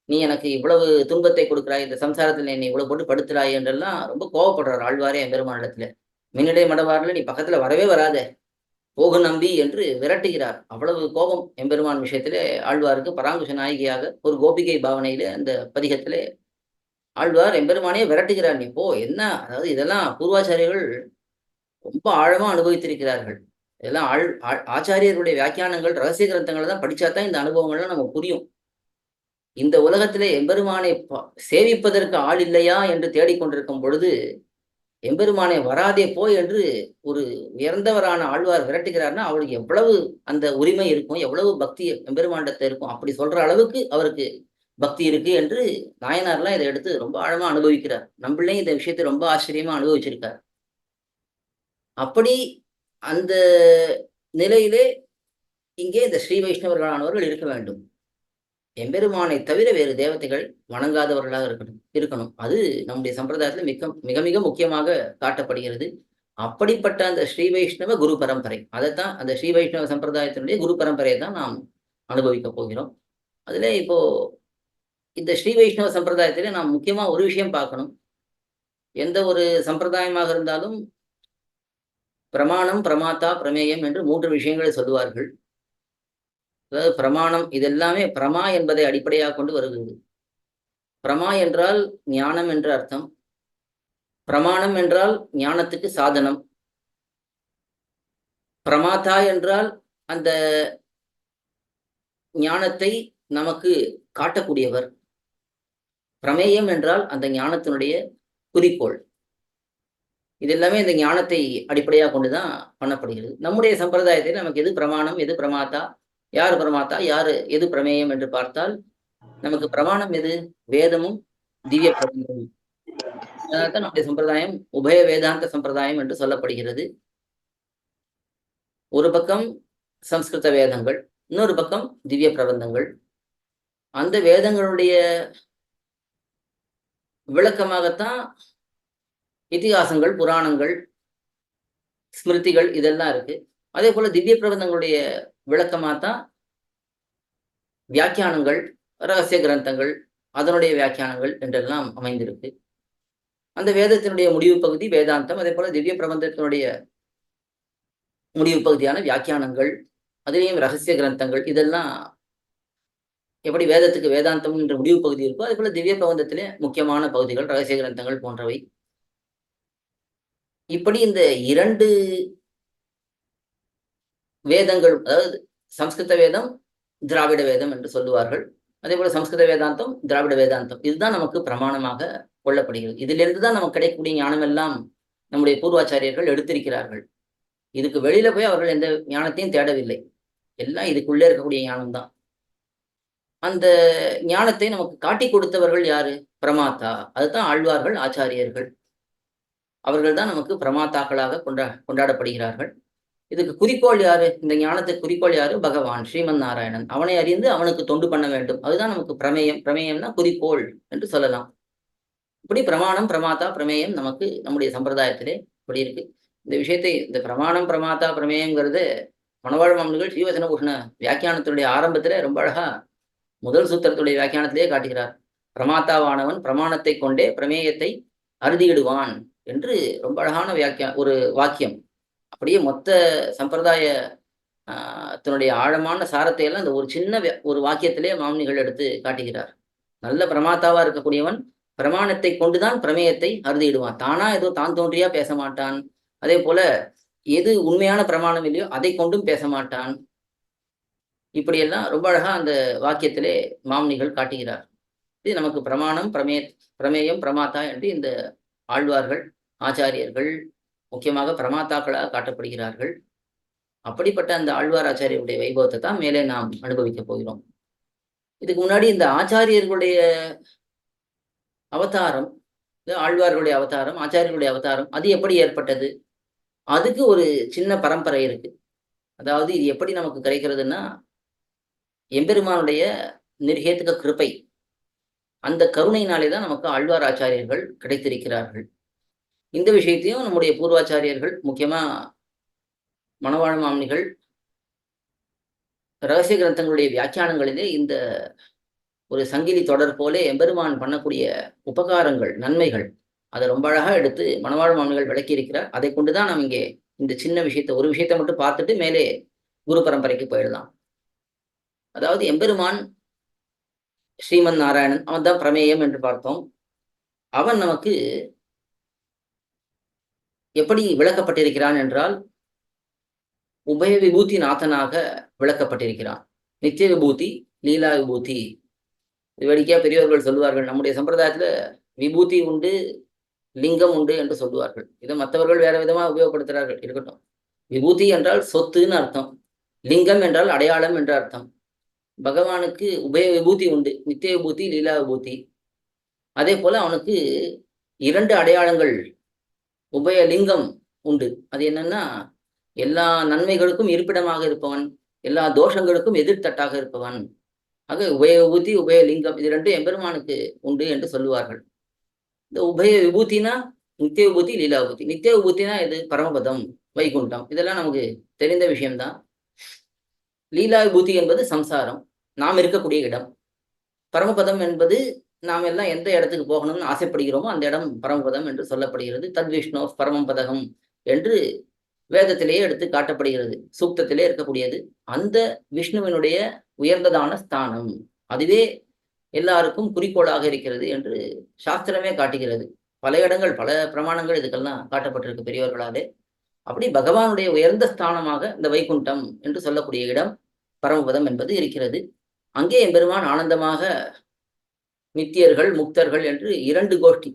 நீ எனக்கு இவ்வளவு துன்பத்தை கொடுக்கிறாய், இந்த சம்சாரத்துல என்னை இவ்வளவு போட்டு படுத்துறாய் என்றெல்லாம் ரொம்ப கோபப்படுறார் ஆழ்வாரே எம்பெருமானிடத்துல. மின்னடை மடவாரில் நீ பக்கத்துல வரவே வராத, போகு நம்பி என்று விரட்டுகிறார். அவ்வளவு கோபம் எம்பெருமான் விஷயத்திலே ஆழ்வாருக்கு. பராங்குஷ நாயகியாக ஒரு கோபிகை பாவனையிலே அந்த பதிகத்திலே ஆழ்வார் எம்பெருமானே விரட்டுகிறார், நீ போ என்ன. அதாவது இதெல்லாம் பூர்வாச்சாரியர்கள் ரொம்ப ஆழமா அனுபவித்திருக்கிறார்கள். இதெல்லாம் ஆச்சாரியர்களுடைய வியாக்கியானங்கள், ரகசிய கிரந்தங்களை தான் படிச்சாதான் இந்த அனுபவங்கள்லாம் நமக்கு புரியும். இந்த உலகத்திலே எம்பெருமானை சேவிப்பதற்கு ஆள் இல்லையா என்று தேடிக்கொண்டிருக்கும் பொழுது எம்பெருமானை வராதே போய் என்று ஒரு உயர்ந்தவரான ஆழ்வார் விரட்டுகிறார்னா அவருக்கு எவ்வளவு அந்த உரிமை இருக்கும், எவ்வளவு பக்தி எம்பெருமாண்டத்தை இருக்கும். அப்படி சொல்ற அளவுக்கு அவருக்கு பக்தி இருக்கு என்று நாயனார்லாம் இதை எடுத்து ரொம்ப ஆழமா அனுபவிக்கிறார். நம்மளையும் இந்த விஷயத்தை ரொம்ப ஆச்சரியமா அனுபவிச்சிருக்கார். அப்படி அந்த நிலையிலே இங்கே இந்த ஸ்ரீ வைஷ்ணவர்களானவர்கள் இருக்க வேண்டும். எம்பெருமானை தவிர வேறு தேவதைகள் வணங்காதவர்களாக இருக்கணும். அது நம்முடைய சம்பிரதாயத்துல மிக மிக முக்கியமாக காட்டப்படுகிறது. அப்படிப்பட்ட அந்த ஸ்ரீ வைஷ்ணவ குரு பரம்பரை, அதைத்தான் அந்த ஸ்ரீ வைஷ்ணவ சம்பிரதாயத்தினுடைய குரு பரம்பரையை தான் நாம் அனுபவிக்க போகிறோம். அதுல இப்போ இந்த ஸ்ரீ வைஷ்ணவ சம்பிரதாயத்திலே நாம் முக்கியமா ஒரு விஷயம் பார்க்கணும். எந்த ஒரு சம்பிரதாயமாக இருந்தாலும் பிரமாணம், பிரமாத்தா, பிரமேயம் என்று 3 விஷயங்களை சொல்லுவார்கள். அதாவது பிரமாணம் இதெல்லாமே பிரமா என்பதை அடிப்படையாக கொண்டு வருகிறது. பிரமா என்றால் ஞானம் என்று அர்த்தம். பிரமாணம் என்றால் ஞானத்துக்கு சாதனம். பிரமாதா என்றால் அந்த ஞானத்தை நமக்கு காட்டக்கூடியவர். பிரமேயம் என்றால் அந்த ஞானத்தினுடைய குறிக்கோள். இது எல்லாமே இந்த ஞானத்தை அடிப்படையாக கொண்டுதான் பண்ணப்படுகிறது. நம்முடைய சம்பிரதாயத்தில் நமக்கு எது பிரமாணம், எது பிரமாதா, யார் பிரமாதா, யாரு எது பிரமேயம் என்று பார்த்தால் நமக்கு பிரமாணம் எது? வேதமும் திவ்ய பிரபந்தமும். அதனால்தான் நம்முடைய சம்பிரதாயம் உபய வேதாந்த சம்பிரதாயம் என்று சொல்லப்படுகிறது. ஒரு பக்கம் சம்ஸ்கிருத வேதங்கள், இன்னொரு பக்கம் திவ்ய பிரபந்தங்கள். அந்த வேதங்களுடைய விளக்கமாகத்தான் இதிகாசங்கள், புராணங்கள், ஸ்மிருதிகள் இதெல்லாம் இருக்கு. அதே போல திவ்ய பிரபந்தங்களுடைய விளக்கமாகத்தான் வியாக்கியானங்கள், ரகசிய கிரந்தங்கள், அதனுடைய வியாக்கியானங்கள் என்றெல்லாம் அமைந்திருக்கு. அந்த வேதத்தினுடைய முடிவு பகுதி வேதாந்தம். அதே போல திவ்ய பிரபந்தத்தினுடைய முடிவு பகுதியான வியாக்கியானங்கள், அதிலேயும் ரகசிய கிரந்தங்கள். இதெல்லாம் எப்படி வேதத்துக்கு வேதாந்தம் என்ற முடிவு பகுதி இருக்கோ அதே போல திவ்ய பிரபந்தத்திலே முக்கியமான பகுதிகள் ரகசிய கிரந்தங்கள் போன்றவை. இப்படி இந்த இரண்டு வேதங்கள், அதாவது சம்ஸ்கிருத வேதம், திராவிட வேதம் என்று சொல்லுவார்கள். அதே போல சம்ஸ்கிருத வேதாந்தம், திராவிட வேதாந்தம், இதுதான் நமக்கு பிரமாணமாக கொள்ளப்படுகிறது. இதிலிருந்து தான் நமக்கு கிடைக்கக்கூடிய ஞானம் எல்லாம் நம்முடைய பூர்வாச்சாரியர்கள் எடுத்திருக்கிறார்கள். இதுக்கு வெளியில போய் அவர்கள் எந்த ஞானத்தையும் தேடவில்லை. எல்லாம் இதுக்குள்ளே இருக்கக்கூடிய ஞானம்தான். அந்த ஞானத்தை நமக்கு காட்டி கொடுத்தவர்கள் யாரு? பிரமாத்தா. அதுதான் ஆழ்வார்கள், ஆச்சாரியர்கள். அவர்கள் தான் நமக்கு பிரமாத்தாக்களாக கொண்டாடப்படுகிறார்கள். இதுக்கு குறிக்கோள் யாரு? இந்த ஞானத்துக்கு குறிக்கோள் யாரு? பகவான் ஸ்ரீமன் நாராயணன். அவனை அறிந்து அவனுக்கு தொண்டு பண்ண வேண்டும். அதுதான் நமக்கு பிரமேயம். பிரமேயம்னா குறிக்கோள் என்று சொல்லலாம். இப்படி பிரமாணம், பிரமாத்தா, பிரமேயம் நமக்கு நம்முடைய சம்பிரதாயத்திலே இப்படி இருக்கு. இந்த விஷயத்தை, இந்த பிரமாணம், பிரமாத்தா, பிரமேயங்கிறது மணவாழ் மாமனிகள் ஸ்ரீவசன பூஷண வியாக்கியானத்துடைய ஆரம்பத்திலே ரொம்ப அழகா முதல் சூத்திரத்துடைய வியாக்கியானத்திலே காட்டுகிறார். பிரமாத்தாவானவன் பிரமாணத்தை கொண்டே பிரமேயத்தை அறுதியிடுவான் என்று ரொம்ப அழகான ஒரு வாக்கியம். அப்படியே மொத்த சம்பிரதாய தன்னுடைய ஆழமான சாரத்தை எல்லாம் இந்த ஒரு சின்ன ஒரு வாக்கியத்திலே மாமனிகள் எடுத்து காட்டுகிறார். நல்ல பிரமாத்தாவா இருக்கக்கூடியவன் பிரமாணத்தை கொண்டுதான் பிரமேயத்தை அறுதியிடுவான். தானா ஏதோ தான் தோன்றியா பேச மாட்டான். அதே போல எது உண்மையான பிரமாணம் இல்லையோ அதை கொண்டும் பேச மாட்டான். இப்படியெல்லாம் ரொம்ப அழகா அந்த வாக்கியத்திலே மாமனிகள் காட்டுகிறார். இது நமக்கு பிரமாணம், பிரமேயம், பிரமாத்தா என்று இந்த ஆழ்வார்கள், ஆச்சாரியர்கள் முக்கியமாக பிரமாத்தாக்களாக காட்டப்படுகிறார்கள். அப்படிப்பட்ட அந்த ஆழ்வார் ஆச்சாரியருடைய வைபவத்தை தான் மேலே நாம் அனுபவிக்க போகிறோம். இதுக்கு முன்னாடி இந்த ஆச்சாரியர்களுடைய அவதாரம், ஆழ்வார்களுடைய அவதாரம், ஆச்சாரியர்களுடைய அவதாரம், அது எப்படி ஏற்பட்டது? அதுக்கு ஒரு சின்ன பரம்பரை இருக்கு. அதாவது இது எப்படி நமக்கு கிடைக்கிறதுன்னா, எம்பெருமானுடைய நிர்ஹேதுக கிருபை, அந்த கருணையினாலே தான் நமக்கு ஆழ்வார் ஆச்சாரியர்கள் கிடைத்திருக்கிறார்கள். இந்த விஷயத்தையும் நம்முடைய பூர்வாச்சாரியர்கள், முக்கியமா மணவாழ் மாமனிகள் ரகசிய கிரந்தங்களுடைய வியாக்கியானங்களிலே இந்த ஒரு சங்கிலி தொடர் போல எம்பெருமான் பண்ணக்கூடிய உபகாரங்கள், நன்மைகள், அதை ரொம்ப அழகா எடுத்து மணவாழ் மாமனிகள் விளக்கி இருக்கிறார். அதை கொண்டுதான் நாம் இங்கே இந்த சின்ன விஷயத்தை, ஒரு விஷயத்தை மட்டும் பார்த்துட்டு மேலே குரு பரம்பரைக்கு போயிடலாம். அதாவது எம்பெருமான் ஸ்ரீமன் நாராயணன், அவன் தான் பிரமேயம் என்று பார்த்தோம். அவன் நமக்கு எப்படி விளக்கப்பட்டிருக்கிறான் என்றால், உபய விபூதி நாதனாக விளக்கப்பட்டிருக்கிறான். நித்திய விபூதி, லீலா விபூதி. வேடிக்கையா பெரியவர்கள் சொல்லுவார்கள், நம்முடைய சம்பிரதாயத்துல விபூதி உண்டு, லிங்கம் உண்டு என்று சொல்லுவார்கள். இதை மற்றவர்கள் வேற விதமா உபயோகப்படுத்துகிறார்கள், இருக்கட்டும். விபூதி என்றால் சொத்துன்னு அர்த்தம், லிங்கம் என்றால் அடையாளம் என்ற அர்த்தம். பகவானுக்கு உபய விபூதி உண்டு, நித்திய விபூதி, லீலா விபூதி. அதே போல அவனுக்கு 2 அடையாளங்கள், உபய லிங்கம் உண்டு. அது என்னன்னா, எல்லா நன்மைகளுக்கும் இருப்பிடமாக இருப்பவன், எல்லா தோஷங்களுக்கும் எதிர்த்தட்டாக இருப்பவன். ஆக உபய விபூதி, உபய லிங்கம், இது 2 எம்பெருமானுக்கு உண்டு என்று சொல்லுவார்கள். இந்த உபய விபூதினா நித்திய விபூதி, லீலா விபூதி. நித்திய விபூத்தினா இது பரமபதம், வைகுண்டம், இதெல்லாம் நமக்கு தெரிந்த விஷயம்தான். லீலா விபூதி என்பது சம்சாரம், நாம் இருக்கக்கூடிய இடம். பரமபதம் என்பது நாம் எல்லாம் எந்த இடத்துக்கு போகணும்னு ஆசைப்படுகிறோமோ அந்த இடம் பரமபதம் என்று சொல்லப்படுகிறது. தத்விஷ்ணோ பரமம் பதகம் என்று வேதத்திலேயே எடுத்து காட்டப்படுகிறது, சூக்தத்திலே இருக்கக்கூடியது. அந்த விஷ்ணுவினுடைய உயர்ந்ததான ஸ்தானம். அதுவே எல்லாருக்கும் குறிக்கோளாக இருக்கிறது என்று சாஸ்திரமே காட்டுகிறது. பல இடங்கள், பல பிரமாணங்கள் இதுக்கெல்லாம் காட்டப்பட்டிருக்கு பெரியவர்களாலே. அப்படி பகவானுடைய உயர்ந்த ஸ்தானமாக இந்த வைகுண்டம் என்று சொல்லக்கூடிய இடம் பரமபதம் என்பது இருக்கிறது. அங்கே எம்பெருமான் ஆனந்தமாக நித்தியர்கள் முக்தர்கள் என்று 2 கோஷ்டி.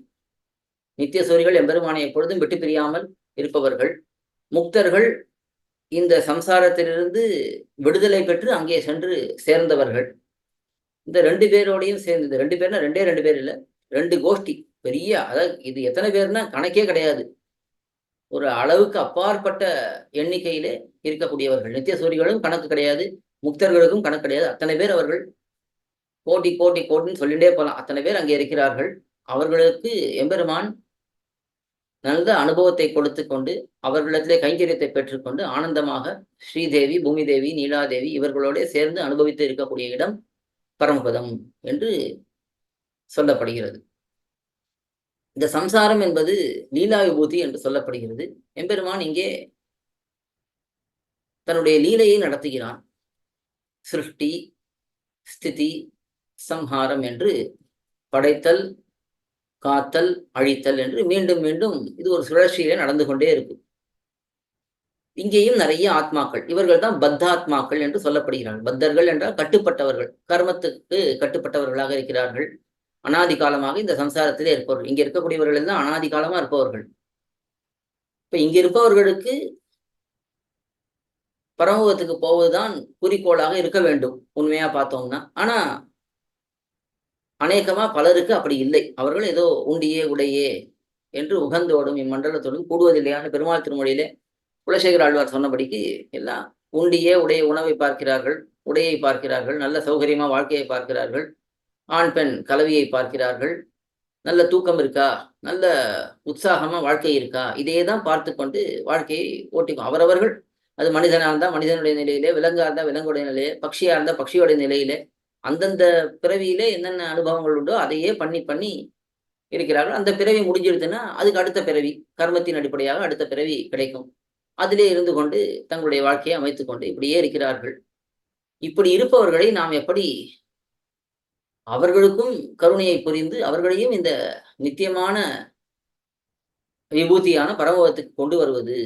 நித்திய சூரிகள் எம்பெருமானை எப்பொழுதும் விட்டு பிரியாமல் இருப்பவர்கள். முக்தர்கள் இந்த சம்சாரத்திலிருந்து விடுதலை பெற்று அங்கே சென்று சேர்ந்தவர்கள். இந்த 2 பேரோடையும் சேர்ந்து, இந்த 2 பேர்னா 2 பேர் இல்லை, 2 கோஷ்டி. பெரிய, அதாவது இது எத்தனை பேர்னா கணக்கே கிடையாது. ஒரு அளவுக்கு அப்பாற்பட்ட எண்ணிக்கையிலே இருக்கக்கூடியவர்கள். நித்திய சூரிகளும் கணக்கு கிடையாது, முக்தர்களுக்கும் கணக்கு கிடையாது. அத்தனை பேர் அவர்கள் கோட்டி கோட்டி கோட்டின்னு சொல்லிட்டே போகலாம். அத்தனை பேர் அங்கே இருக்கிறார்கள். அவர்களுக்கு எம்பெருமான் நல்ல அனுபவத்தை கொடுத்து கொண்டு அவர்களிடத்திலே கைங்கரியத்தை பெற்றுக்கொண்டு ஆனந்தமாக ஸ்ரீதேவி, பூமிதேவி, நீலாதேவி இவர்களோட சேர்ந்து அனுபவித்து இருக்கக்கூடிய இடம் பரமபதம் என்று சொல்லப்படுகிறது. இந்த சம்சாரம் என்பது லீலா விபூதி என்று சொல்லப்படுகிறது. எம்பெருமான் இங்கே தன்னுடைய லீலையை நடத்துகிறான். சிருஷ்டி, ஸ்திதி, சம்ஹாரம் என்று படைத்தல், காத்தல், அழித்தல் என்று மீண்டும் மீண்டும் இது ஒரு சுழற்சியிலே நடந்து கொண்டே இருக்கு. இங்கேயும் நிறைய ஆத்மாக்கள், இவர்கள் தான் பத்தாத்மாக்கள் என்று சொல்லப்படுகிறார்கள். பத்தர்கள் என்றால் கட்டுப்பட்டவர்கள், கர்மத்துக்கு கட்டுப்பட்டவர்களாக இருக்கிறார்கள். அனாதி காலமாக இந்த சம்சாரத்திலே இருப்பவர்கள். இங்க இருக்கக்கூடியவர்கள் எல்லாம் அனாதி காலமா இருப்பவர்கள். இப்ப இங்க இருப்பவர்களுக்கு பரமபதத்துக்கு போவதுதான் குறிக்கோளாக இருக்க வேண்டும் உண்மையா பார்த்தோம்னா. ஆனா அநேகமா பலருக்கு அப்படி இல்லை. அவர்கள் ஏதோ உண்டியே உடையே என்று உகந்தோடும் இம்மண்டலத்தோடும் கூடுவதில்லையான பெருமாள் திருமொழியிலே குலசேகர ஆழ்வார் சொன்னபடிக்கு எல்லாம் உண்டியே உடைய உணவை பார்க்கிறார்கள், உடையை பார்க்கிறார்கள், நல்ல சௌகரியமா வாழ்க்கையை பார்க்கிறார்கள், ஆண் பெண் கலவியை பார்க்கிறார்கள், நல்ல தூக்கம் இருக்கா, நல்ல உற்சாகமா வாழ்க்கை இருக்கா, இதையே தான் பார்த்து கொண்டு வாழ்க்கையை ஓட்டிக்கும். அவரவர்கள், அது மனிதனா இருந்தா மனிதனுடைய நிலையிலே, விலங்கா இருந்தா விலங்குடைய நிலையிலே, பட்சியா இருந்தா பட்சியோடைய நிலையிலே, அந்தந்த பிறவியிலே என்னென்ன அனுபவங்கள் உண்டோ அதையே பண்ணி பண்ணி இருக்கிறார்கள். அந்த பிறவி முடிஞ்சிடுதுன்னா அதுக்கு அடுத்த பிறவி, கர்மத்தின் அடிப்படையாக அடுத்த பிறவி கிடைக்கும். அதிலே இருந்து கொண்டு தங்களுடைய வாழ்க்கையை அமைத்துக் கொண்டு இப்படியே இருக்கிறார்கள். இப்படி இருப்பவர்களை நாம் எப்படி அவர்களுக்கும் கருணையை புரிந்து அவர்களையும் இந்த நித்தியமான விபூதியான பரமபதத்துக்கு கொண்டு வருவது,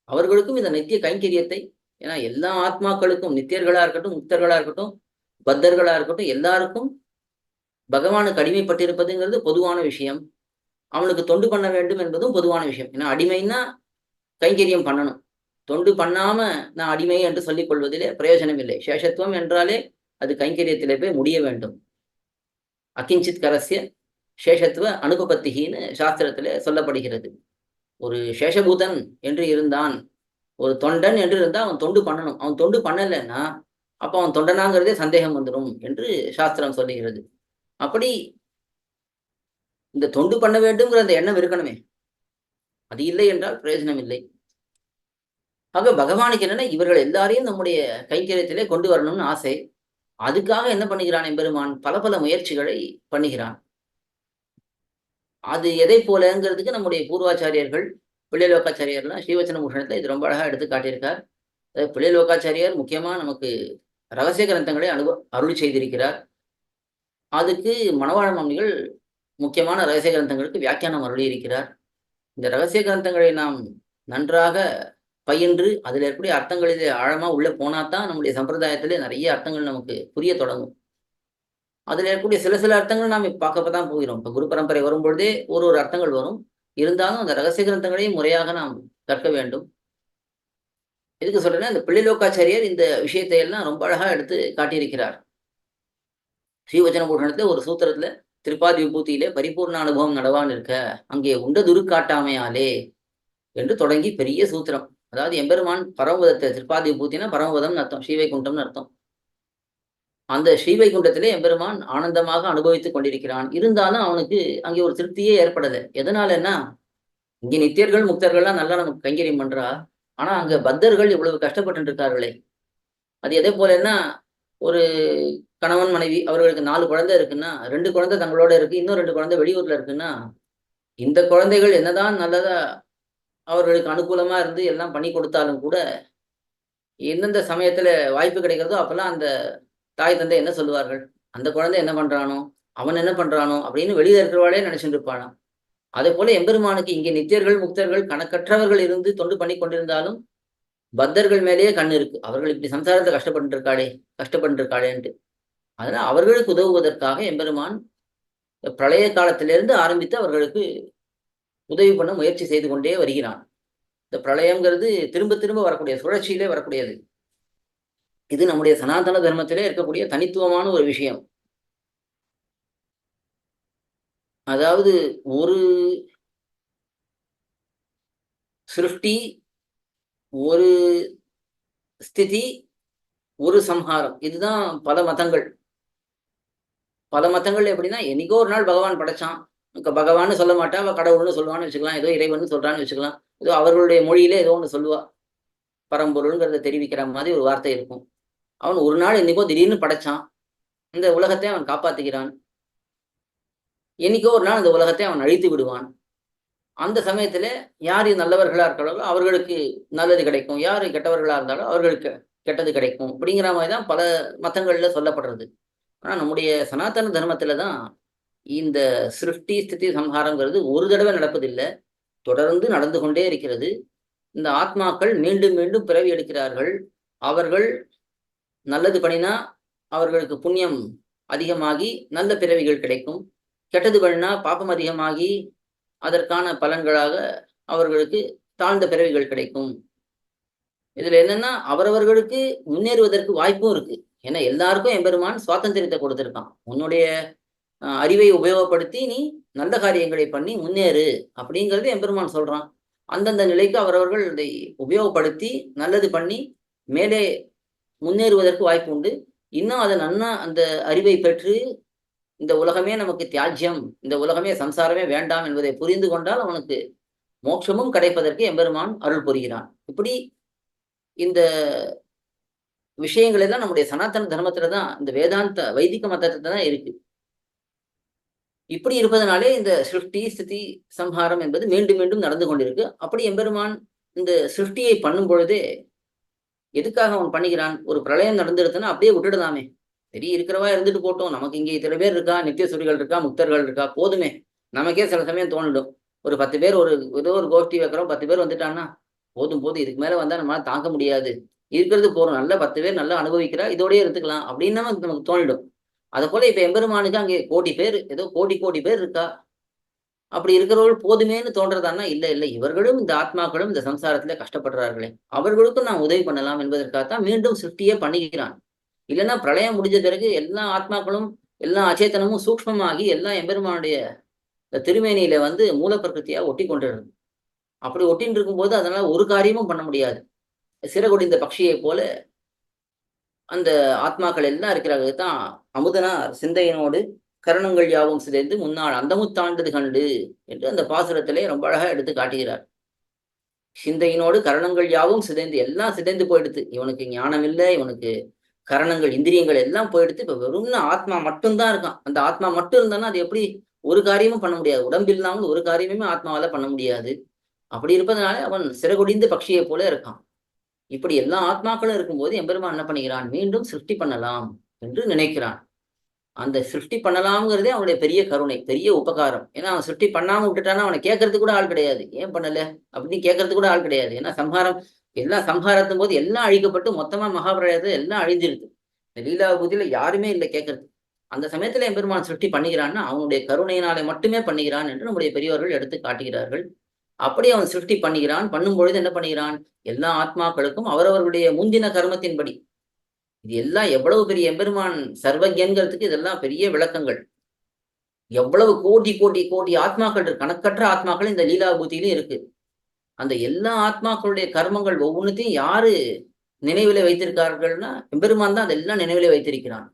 அவர்களுக்கும் இந்த நித்திய கைங்கரியத்தை, ஏன்னா எல்லா ஆத்மாக்களுக்கும், நித்தியர்களா இருக்கட்டும், முக்தர்களா இருக்கட்டும், பத்தர்களா இருக்கட்டும், எல்லாருக்கும் பகவானுக்கு அடிமைப்பட்டிருப்பதுங்கிறது பொதுவான விஷயம். அவனுக்கு தொண்டு பண்ண வேண்டும் என்பதும் பொதுவான விஷயம். ஏன்னா அடிமைன்னா கைங்கரியம் பண்ணணும். தொண்டு பண்ணாம நான் அடிமை என்று சொல்லிக் கொள்வதிலே பிரயோஜனம் இல்லை. சேஷத்துவம் என்றாலே அது கைங்கரியத்திலே போய் முடிய வேண்டும். அகிஞ்சித் கரஸ்ய சேஷத்துவ அனுபபத்திகின்னு சாஸ்திரத்திலே சொல்லப்படுகிறது. ஒரு சேஷபூதன் என்று இருந்தான், ஒரு தொண்டன் என்று இருந்தால் அவன் தொண்டு பண்ணணும். அவன் தொண்டு பண்ணலைன்னா அப்போ அவன் தொண்டனாங்கிறதே சந்தேகம் வந்துடும் என்று சாஸ்திரம் சொல்லுகிறது. அப்படி இந்த தொண்டு பண்ண வேண்டும்ங்கிற அந்த எண்ணம் இருக்கணுமே, அது இல்லை என்றால் பிரயோஜனம் இல்லை. ஆக பகவானுக்கு என்னன்னா இவர்கள் எல்லாரையும் நம்முடைய கைங்கரியத்திலே கொண்டு வரணும்னு ஆசை. அதுக்காக என்ன பண்ணுகிறான் எம்பெருமான்? பல பல முயற்சிகளை பண்ணுகிறான். அது எதை போலங்கிறதுக்கு நம்முடைய பூர்வாச்சாரியர்கள், பிள்ளைலோக்காச்சாரியர்லாம் ஸ்ரீவச்சன பூஷணத்துல இது ரொம்ப அழகா எடுத்து காட்டியிருக்கார். பிள்ளைலோக்காச்சாரியார் முக்கியமா நமக்கு ரகசிய கிரந்தங்களை அருளி செய்திருக்கிறார். அதுக்கு மணவாள மாமுனிகள் முக்கியமான ரகசிய கிரந்தங்களுக்கு வியாக்கியானம் அருளி இருக்கிறார். இந்த ரகசிய கிரந்தங்களை நாம் நன்றாக பயின்று அதில் இருக்கக்கூடிய அர்த்தங்களிலே ஆழமா உள்ள போனாதான் நம்முடைய சம்பிரதாயத்திலே நிறைய அர்த்தங்கள் நமக்கு புரிய தொடங்கும். அதுல இருக்கக்கூடிய சில சில அர்த்தங்கள் நாம் பார்க்கப்பதான் போகிறோம். இப்ப குரு பரம்பரை வரும்பொழுதே ஒரு அர்த்தங்கள் வரும். இருந்தாலும் அந்த ரகசிய கிரந்தங்களையும் முறையாக நாம் கற்க வேண்டும். எதுக்கு சொல்றேன்னா, இந்த பிள்ளைலோக்காச்சாரியர் இந்த விஷயத்தை எல்லாம் ரொம்ப அழகா எடுத்து காட்டியிருக்கிறார். ஸ்ரீவச்சன பூஷணத்துல ஒரு சூத்திரத்துல திருப்பாதி விபூதியிலே பரிபூர்ண அனுபவம் நடவான் இருக்க அங்கே உண்ட துருக்காட்டாமையாலே என்று தொடங்கி பெரிய சூத்திரம். அதாவது எம்பெருமான் பரமபதத்தை, திருப்பாதி விபூத்தினா பரமபதம்னு அர்த்தம், ஸ்ரீவைகுண்டம்னு அர்த்தம். அந்த ஸ்ரீவைகுண்டத்திலே எம்பெருமான் ஆனந்தமாக அனுபவித்துக் கொண்டிருக்கிறான். இருந்தாலும் அவனுக்கு அங்கே ஒரு திருப்தியே ஏற்படலை. எதனாலன்னா, இங்கே நித்தியர்கள் முக்தர்கள்லாம் நல்லா நமக்கு கைங்கரியம் பண்றா, ஆனா அங்க பத்தர்கள் இவ்வளவு கஷ்டப்பட்டு இருக்கார்களே. அது எதே போலன்னா, ஒரு கணவன் மனைவி அவர்களுக்கு 4 குழந்தை இருக்குன்னா, 2 குழந்தை தங்களோட இருக்கு, இன்னும் 2 குழந்தை வெளியூர்ல இருக்குன்னா, இந்த குழந்தைகள் என்னதான் நல்லதா அவர்களுக்கு அனுகூலமா இருந்து எல்லாம் பண்ணி கொடுத்தாலும் கூட எந்தெந்த சமயத்துல வாய்ப்பு கிடைக்கிறதோ அப்பெல்லாம் அந்த தாய் தந்தை என்ன சொல்லுவார்கள், அந்த குழந்தை என்ன பண்றானோ, அவன் என்ன பண்றானோ அப்படின்னு வெளியில இருக்கிறவாளே நினைச்சுட்டு இருப்பானாம். அதே போல எம்பெருமானுக்கு இங்கே நித்தியர்கள் முக்தர்கள் கணக்கற்றவர்கள் இருந்து தொண்டு பண்ணி கொண்டிருந்தாலும் பத்தர்கள் மேலேயே கண் இருக்கு. அவர்கள் இப்படி சம்சாரத்தை கஷ்டப்பட்டு இருக்காளேன்ட்டு. அதனால அவர்களுக்கு உதவுவதற்காக எம்பெருமான் பிரளய காலத்திலிருந்து ஆரம்பித்து அவர்களுக்கு உதவி பண்ண முயற்சி செய்து கொண்டே வருகிறான். இந்த பிரளயம்ங்கிறது திரும்ப திரும்ப வரக்கூடிய சுழற்சியிலே வரக்கூடியது. இது நம்முடைய சனாதன தர்மத்திலே இருக்கக்கூடிய தனித்துவமான ஒரு விஷயம். அதாவது ஒரு சிருஷ்டி, ஒரு ஸ்திதி, ஒரு சம்ஹாரம். இதுதான் பல மதங்கள். எப்படின்னா, என்னைக்கோ ஒரு நாள் பகவான் படைச்சான். பகவான்னு சொல்ல மாட்டா, அவ கடவுள்னு சொல்லுவான்னு வச்சுக்கலாம், ஏதோ இறைவன் சொல்றான்னு வச்சுக்கலாம், ஏதோ அவர்களுடைய மொழியிலே ஏதோ ஒன்று சொல்லுவா. பரம்பொருள்ங்கிறத தெரிவிக்கிற மாதிரி ஒரு வார்த்தை இருக்கும். அவன் ஒரு நாள் என்னைக்கோ திடீர்னு படைச்சான். இந்த உலகத்தை அவன் காப்பாத்துகிறான். என்னைக்கோ ஒரு நாள் இந்த உலகத்தை அவன் அழித்து விடுவான். அந்த சமயத்துல யார் நல்லவர்களா இருக்காங்களோ அவர்களுக்கு நல்லது கிடைக்கும், யாரு கெட்டவர்களா இருந்தாலும் அவர்களுக்கு கெட்டது கிடைக்கும். அப்படிங்கிற மாதிரிதான் பல மதங்கள்ல சொல்லப்படுறது. ஆனா நம்முடைய சனாதன தர்மத்துல தான் இந்த சிருஷ்டி ஸ்திதி சம்ஹாரங்கிறது ஒரு தடவை நடப்பதில்லை, தொடர்ந்து நடந்து கொண்டே இருக்கிறது. இந்த ஆத்மாக்கள் மீண்டும் மீண்டும் பிறவி எடுக்கிறார்கள். அவர்கள் நல்லது பண்ணினா அவர்களுக்கு புண்ணியம் அதிகமாகி நல்ல பிறவிகள் கிடைக்கும். கெட்டது பண்ணினா பாப்பம் அதிகமாகி அதற்கான பலன்களாக அவர்களுக்கு தாழ்ந்த பிறவிகள் கிடைக்கும். இதுல என்னன்னா அவரவர்களுக்கு முன்னேறுவதற்கு வாய்ப்பும் இருக்கு. ஏன்னா எல்லாருக்கும் எம்பெருமான் சுவாதந்திரத்தை கொடுத்திருக்கான். உன்னுடைய அறிவை உபயோகப்படுத்தி நீ நல்ல காரியங்களை பண்ணி முன்னேறு அப்படிங்கிறது எம்பெருமான் சொல்றான். அந்தந்த நிலைக்கு அவரவர்கள் இதை உபயோகப்படுத்தி நல்லது பண்ணி மேலே முன்னேறுவதற்கு வாய்ப்பு உண்டு. இன்னும் அதை நன்னா அந்த அறிவை பெற்று இந்த உலகமே நமக்கு தியாஜ்யம், இந்த உலகமே சம்சாரமே வேண்டாம் என்பதை புரிந்து கொண்டால் அவனுக்கு மோட்சமும் கிடைப்பதற்கு எம்பெருமான் அருள் புரிகிறான். இப்படி இந்த விஷயங்கள் எல்லாம் நம்முடைய சனாதன தர்மத்துலதான், இந்த வேதாந்த வைதிக மதத்துல தான் இருக்கு. இப்படி இருப்பதனாலே இந்த சிருஷ்டி ஸ்திதி சம்ஹாரம் என்பது மீண்டும் மீண்டும் நடந்து கொண்டிருக்கு. அப்படி எம்பெருமான் இந்த சிருஷ்டியை பண்ணும் பொழுதே எதுக்காக அவன் பண்ணுகிறான்? ஒரு பிரளயம் நடந்துருதுன்னா அப்படியே விட்டுடலாமே, சரி இருக்கிறவா இருந்துட்டு போட்டோம், நமக்கு இங்கே இத்தனை பேர் இருக்கா, நித்திய சுரிகள் இருக்கா, முக்தர்கள் இருக்கா, போதுமே. நமக்கே சில சமயம் தோணிடும், ஒரு 10 பேர் ஒரு ஏதோ ஒரு கோஷ்டி வைக்கிறோம், 10 பேர் வந்துட்டான்னா போதும், இதுக்கு மேல வந்தா நம்மளால தாங்க முடியாது, இருக்கிறது போறோம், நல்ல 10 பேர் நல்லா அனுபவிக்கிறா, இதோடய இருந்துக்கலாம் அப்படின்னு நமக்கு தோணிடும். அதை போல இப்ப எம்பெருமானுக்கு அங்கே கோடி பேர், ஏதோ கோடி பேர் இருக்கா, அப்படி இருக்கிறவர்கள் போதுமேன்னு தோன்றதான்னா இல்லை, இவர்களும் இந்த ஆத்மாக்களும் இந்த சம்சாரத்துல கஷ்டப்படுறார்களே, அவர்களுக்கும் நாம் உதவி பண்ணலாம் என்பதற்காகத்தான் மீண்டும் சிருஷ்டியே பண்ணுகிறான். இல்லைன்னா பிரளயம் முடிஞ்ச பிறகு எல்லா ஆத்மாக்களும் எல்லா அச்சேத்தனமும் சூக்ஷ்மமாகி எல்லாம் எம்பெருமானுடைய திருமேனியில மூல பிரகிருத்தியா ஒட்டி கொண்டிருது. அப்படி ஒட்டின்னு இருக்கும்போது அதனால ஒரு காரியமும் பண்ண முடியாது. சிறகுடிந்த பட்சியை போல அந்த ஆத்மாக்கள் எல்லாம் இருக்கிறார்கள். தான் அமுதனார் சிந்தையினோடு கரணங்கள் யாவும் சிதைந்து முன்னாள் அந்தமுத்தாண்டது கண்டு என்று அந்த பாசுரத்திலே ரொம்ப அழகா எடுத்து காட்டுகிறார். சிந்தையினோடு கரணங்கள் யாவும் சிதைந்து, எல்லாம் சிதைந்து போயிடுது. இவனுக்கு ஞானம் இல்லை, இவனுக்கு கரணங்கள் இந்திரியங்கள் எல்லாம் போயிடுத்து. இப்ப வெறும்னு ஆத்மா மட்டும்தான் இருக்கான். அந்த ஆத்மா மட்டும் இருந்தானா அது எப்படி ஒரு காரியமும் பண்ண முடியாது. உடம்பு இல்லாமல் ஒரு காரியமுமே ஆத்மாவால பண்ண முடியாது. அப்படி இருப்பதனால அவன் சிறகுடிந்த பட்சியை போல இருக்கான். இப்படி எல்லா ஆத்மாக்களும் இருக்கும்போது எம்பெருமான் என்ன பண்ணுகிறான்? மீண்டும் சிருஷ்டி பண்ணலாம் என்று நினைக்கிறான். அந்த சிருஷ்டி பண்ணலாம்ங்கிறதே அவனுடைய பெரிய கருணை, பெரிய உபகாரம். ஏன்னா அவன் சிருஷ்டி பண்ணாம விட்டுட்டானா அவனை கேட்கறதுக்கு கூட ஆள் கிடையாது. ஏன் பண்ணல அப்படின்னு கேட்கறதுக்கு கூட ஆள் கிடையாது. ஏன்னா சம்ஹாரம், எல்லாம் சம்ஹாரத்தும் போது எல்லாம் அழிக்கப்பட்டு மொத்தமா மகாபிரளயத்தை எல்லாம் அழிஞ்சிருது. இந்த லீலாபூதியில யாருமே இல்லை கேட்கறது. அந்த சமயத்துல எம்பெருமான் சிருஷ்டி பண்ணுகிறான்னா அவனுடைய கருணையினாலே மட்டுமே பண்ணுகிறான் என்று நம்முடைய பெரியவர்கள் எடுத்து காட்டுகிறார்கள். அப்படி அவன் சிருஷ்டி பண்ணுகிறான். பண்ணும் பொழுது என்ன பண்ணுகிறான்? எல்லா ஆத்மாக்களுக்கும் அவரவர்களுடைய முந்தின கர்மத்தின்படி. இது எல்லாம் எவ்வளவு பெரிய எம்பெருமான் சர்வஜன்கிறதுக்கு இதெல்லாம் பெரிய விளக்கங்கள். எவ்வளவு கோடி ஆத்மாக்கள் இருக்கு, கணக்கற்ற ஆத்மாக்கள் இந்த லீலாபூதியிலும் இருக்கு. அந்த எல்லா ஆத்மாக்களுடைய கர்மங்கள் ஒவ்வொன்றுத்தையும் யாரு நினைவில வைத்திருக்கார்கள்னா எம்பெருமான் தான் அதெல்லாம் நினைவில வைத்திருக்கிறான்.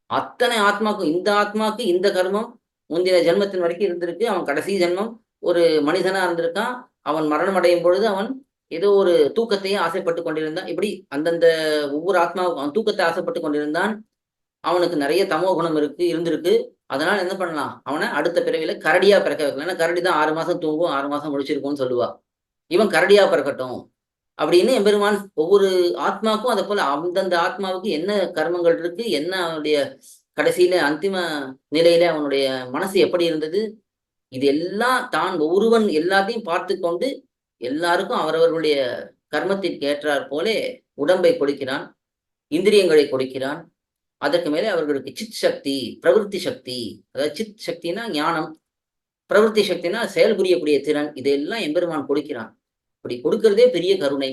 அத்தனை ஆத்மாக்கும், இந்த ஆத்மாக்கு இந்த கர்மம் முந்தின ஜென்மத்தின் வரைக்கும் இருந்திருக்கு. அவன் கடைசி ஜென்மம் ஒரு மனிதனா இருந்திருக்கான். அவன் மரணம் அடையும் பொழுது அவன் ஏதோ ஒரு தூக்கத்தையும் ஆசைப்பட்டு கொண்டிருந்தான். இப்படி அந்தந்த ஒவ்வொரு ஆத்மாவுக்கும் அவன் தூக்கத்தை ஆசைப்பட்டு கொண்டிருந்தான். அவனுக்கு நிறைய தமோ குணம் இருந்திருக்கு. அதனால என்ன பண்ணலாம்? அவனை அடுத்த பிறவில கரடியா பிறக்க வைக்கலாம். ஏன்னா கரடி தான் 6 மாசம் தூங்கும், 6 மாசம் முடிச்சிருக்கும்னு சொல்லுவா. இவன் கரடியா பிறக்கட்டும் அப்படின்னு எம்பெருமான் ஒவ்வொரு ஆத்மாவுக்கும் அதை போல அந்தந்த ஆத்மாவுக்கு என்ன கர்மங்கள் இருக்கு, என்ன அவனுடைய கடைசியில அந்திம நிலையில அவனுடைய மனசு எப்படி இருந்தது, இது எல்லாம் தான் ஒருவன் எல்லாத்தையும் பார்த்து கொண்டு எல்லாருக்கும் அவரவர்களுடைய கர்மத்திற்கு ஏற்றாற் போலே உடம்பை கொடுக்கிறான், இந்திரியங்களை கொடுக்கிறான். அதற்கு மேலே அவர்களுக்கு சித் சக்தி, பிரவருத்தி சக்தி, அதாவது சித் சக்தினா ஞானம், பிரவருத்தி சக்தினா செயல் புரியக்கூடிய திறன், இதையெல்லாம் எம்பெருமான் கொடுக்கிறான். இப்படி கொடுக்கிறதே பெரிய கருணை.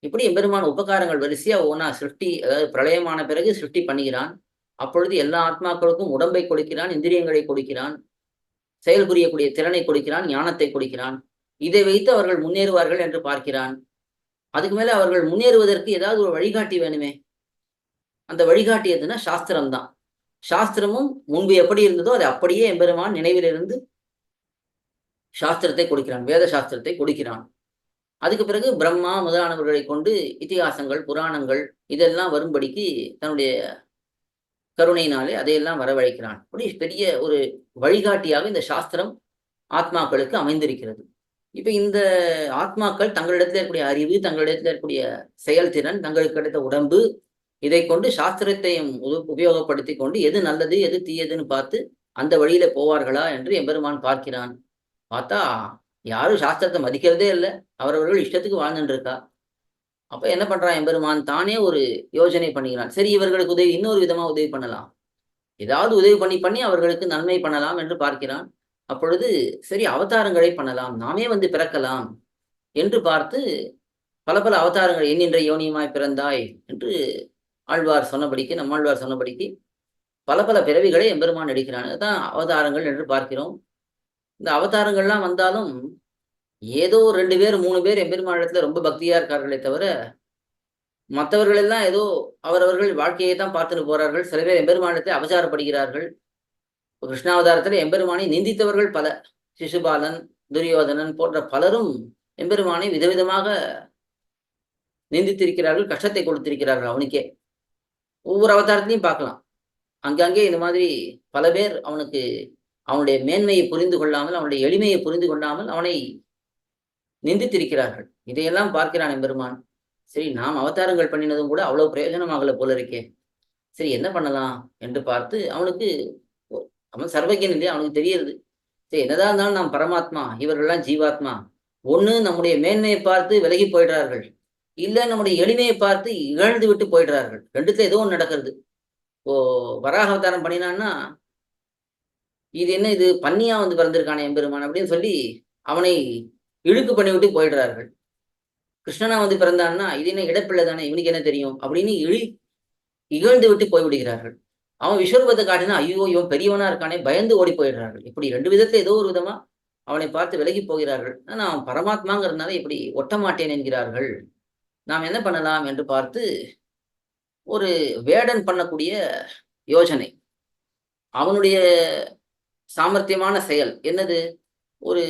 இப்படி எம்பெருமான் உபகாரங்கள் வரிசையா ஒவ்வொன்றா சிருஷ்டி, அதாவது பிரளயமான பிறகு சிருஷ்டி பண்ணுகிறான். அப்பொழுது எல்லா ஆத்மாக்களுக்கும் உடம்பை கொடுக்கிறான், இந்திரியங்களை கொடுக்கிறான், செயல் புரியக்கூடிய திறனை கொடுக்கிறான், ஞானத்தை கொடுக்கிறான். இதை வைத்து அவர்கள் முன்னேறுவார்கள் என்று பார்க்கிறான். அதுக்கு மேல அவர்கள் முன்னேறுவதற்கு ஏதாவது ஒரு வழிகாட்டி வேணுமே. அந்த வழிகாட்டி எதுன்னா சாஸ்திரம் தான். சாஸ்திரமும் முன்பு எப்படி இருந்ததோ அதை அப்படியே எம்பெருமான் நினைவிலிருந்து சாஸ்திரத்தை கொடுக்கிறான், வேத சாஸ்திரத்தை கொடுக்கிறான். அதுக்கு பிறகு பிரம்மா முதலானவர்களை கொண்டு இதிகாசங்கள், புராணங்கள் இதெல்லாம் வரும்படிக்கு தன்னுடைய கருணையினாலே அதையெல்லாம் வரவழைக்கிறான். அப்படி பெரிய ஒரு வழிகாட்டியாக இந்த சாஸ்திரம் ஆத்மாக்களுக்கு அமைந்திருக்கிறது. இப்ப இந்த ஆத்மாக்கள் தங்களிடத்தில் இருக்கக்கூடிய அறிவு, தங்களிடத்தில் இருக்கக்கூடிய செயல்திறன், தங்களுக்கு கிடைத்த உடம்பு, இதை கொண்டு சாஸ்திரத்தையும் உபயோகப்படுத்தி கொண்டு எது நல்லது எது தீயதுன்னு பார்த்து அந்த வழியில போவார்களா என்று எம்பெருமான் பார்க்கிறான். பார்த்தா யாரும் சாஸ்திரத்தை மதிக்கிறதே இல்லை, அவரவர்கள் இஷ்டத்துக்கு வாழ்ந்துட்டு இருக்கா. அப்ப என்ன பண்றான் எம்பெருமான், தானே ஒரு யோசனை பண்ணிக்கிறான். சரி, இவர்களுக்கு உதவி இன்னொரு விதமா உதவி பண்ணலாம், ஏதாவது உதவி பண்ணி பண்ணி அவர்களுக்கு நன்மை பண்ணலாம் என்று பார்க்கிறான். அப்பொழுது சரி, அவதாரங்களை பண்ணலாம், நாமே வந்து பிறக்கலாம் என்று பார்த்து பல பல அவதாரங்கள், எண்ணின்ற யோனியமாய் பிறந்தாய் என்று ஆழ்வார் சொன்னபடிக்கு, நம்மாழ்வார் சொன்னபடிக்கு பல பல பிறவிகளை எம்பெருமான் எடுக்கிறான். அதுதான் அவதாரங்கள் என்று பார்க்கிறோம். இந்த அவதாரங்கள்லாம் வந்தாலும் ஏதோ 2 பேர் 3 பேர் எம்பெருமானிடத்துல ரொம்ப பக்தியா இருக்கார்களே தவிர மற்றவர்கள் எல்லாம் ஏதோ அவரவர்கள் வாழ்க்கையை தான் பார்த்துட்டு போறார்கள். சில பேர் எம்பெருமானிடத்தை அபச்சாரப்படுகிறார்கள். கிருஷ்ணாவதாரத்துல எம்பெருமானை நிந்தித்தவர்கள் பல, சிசுபாலன், துரியோதனன் போன்ற பலரும் எம்பெருமானை விதவிதமாக நிந்தித்திருக்கிறார்கள், கஷ்டத்தை கொடுத்திருக்கிறார்கள். அவனுக்கே ஒவ்வொரு அவதாரத்திலையும் பார்க்கலாம். அங்கங்கே இந்த மாதிரி பல பேர் அவனுக்கு அவனுடைய மேன்மையை புரிந்து கொள்ளாமல், அவனுடைய எளிமையை புரிந்து கொள்ளாமல் அவனை நிந்தித்திருக்கிறார்கள். இதையெல்லாம் பார்க்கிறான் எம்பெருமான். சரி, நாம் அவதாரங்கள் பண்ணினதும் கூட அவ்வளவு பிரயோஜனமாகல போல இருக்கே, சரி என்ன பண்ணலாம் என்று பார்த்து அவனுக்கு, அவன் சர்வஜன் இல்லையா, அவனுக்கு தெரியுது. சரி, என்னதான் இருந்தாலும் நாம் பரமாத்மா, இவர்கள்லாம் ஜீவாத்மா. ஒண்ணு நம்முடைய மேன்மையை பார்த்து விலகி போயிடுறார்கள், இல்ல நம்முடைய எளிமையை பார்த்து இழந்து விட்டு போயிடுறார்கள். ரெண்டுத்துல ஏதோ ஒன்று நடக்கிறது. வராக அவதாரம் பண்ணினான்னா இது என்ன, இது பன்னியா வந்து பிறந்திருக்கானே எம்பெருமான் அப்படின்னு சொல்லி அவனை இழுக்கு பண்ணி விட்டு போயிடுறார்கள். கிருஷ்ணனா வந்து பிறந்தான்னா இது என்ன இடப்பிள்ளை தானே, இவனுக்கு என்ன தெரியும் அப்படின்னு இகழ்ந்து விட்டு போய்விடுகிறார்கள். அவன் விஸ்வரூபத்தை காட்டினா ஐயோ இவன் பெரியவனா இருக்கானே பயந்து ஓடி போயிடுறார்கள். இப்படி 2 விதத்துல ஏதோ ஒரு விதமா அவனை பார்த்து விலகி போகிறார்கள். ஆனா அவன் பரமாத்மாங்கிறதுனால இப்படி ஒட்ட மாட்டேன் என்கிறார்கள். நாம் என்ன பண்ணலாம் என்று பார்த்து ஒரு வேடன் பண்ணக்கூடிய யோசனை, அவனுடைய சாமர்த்தியமான செயல் என்னது, ஒரு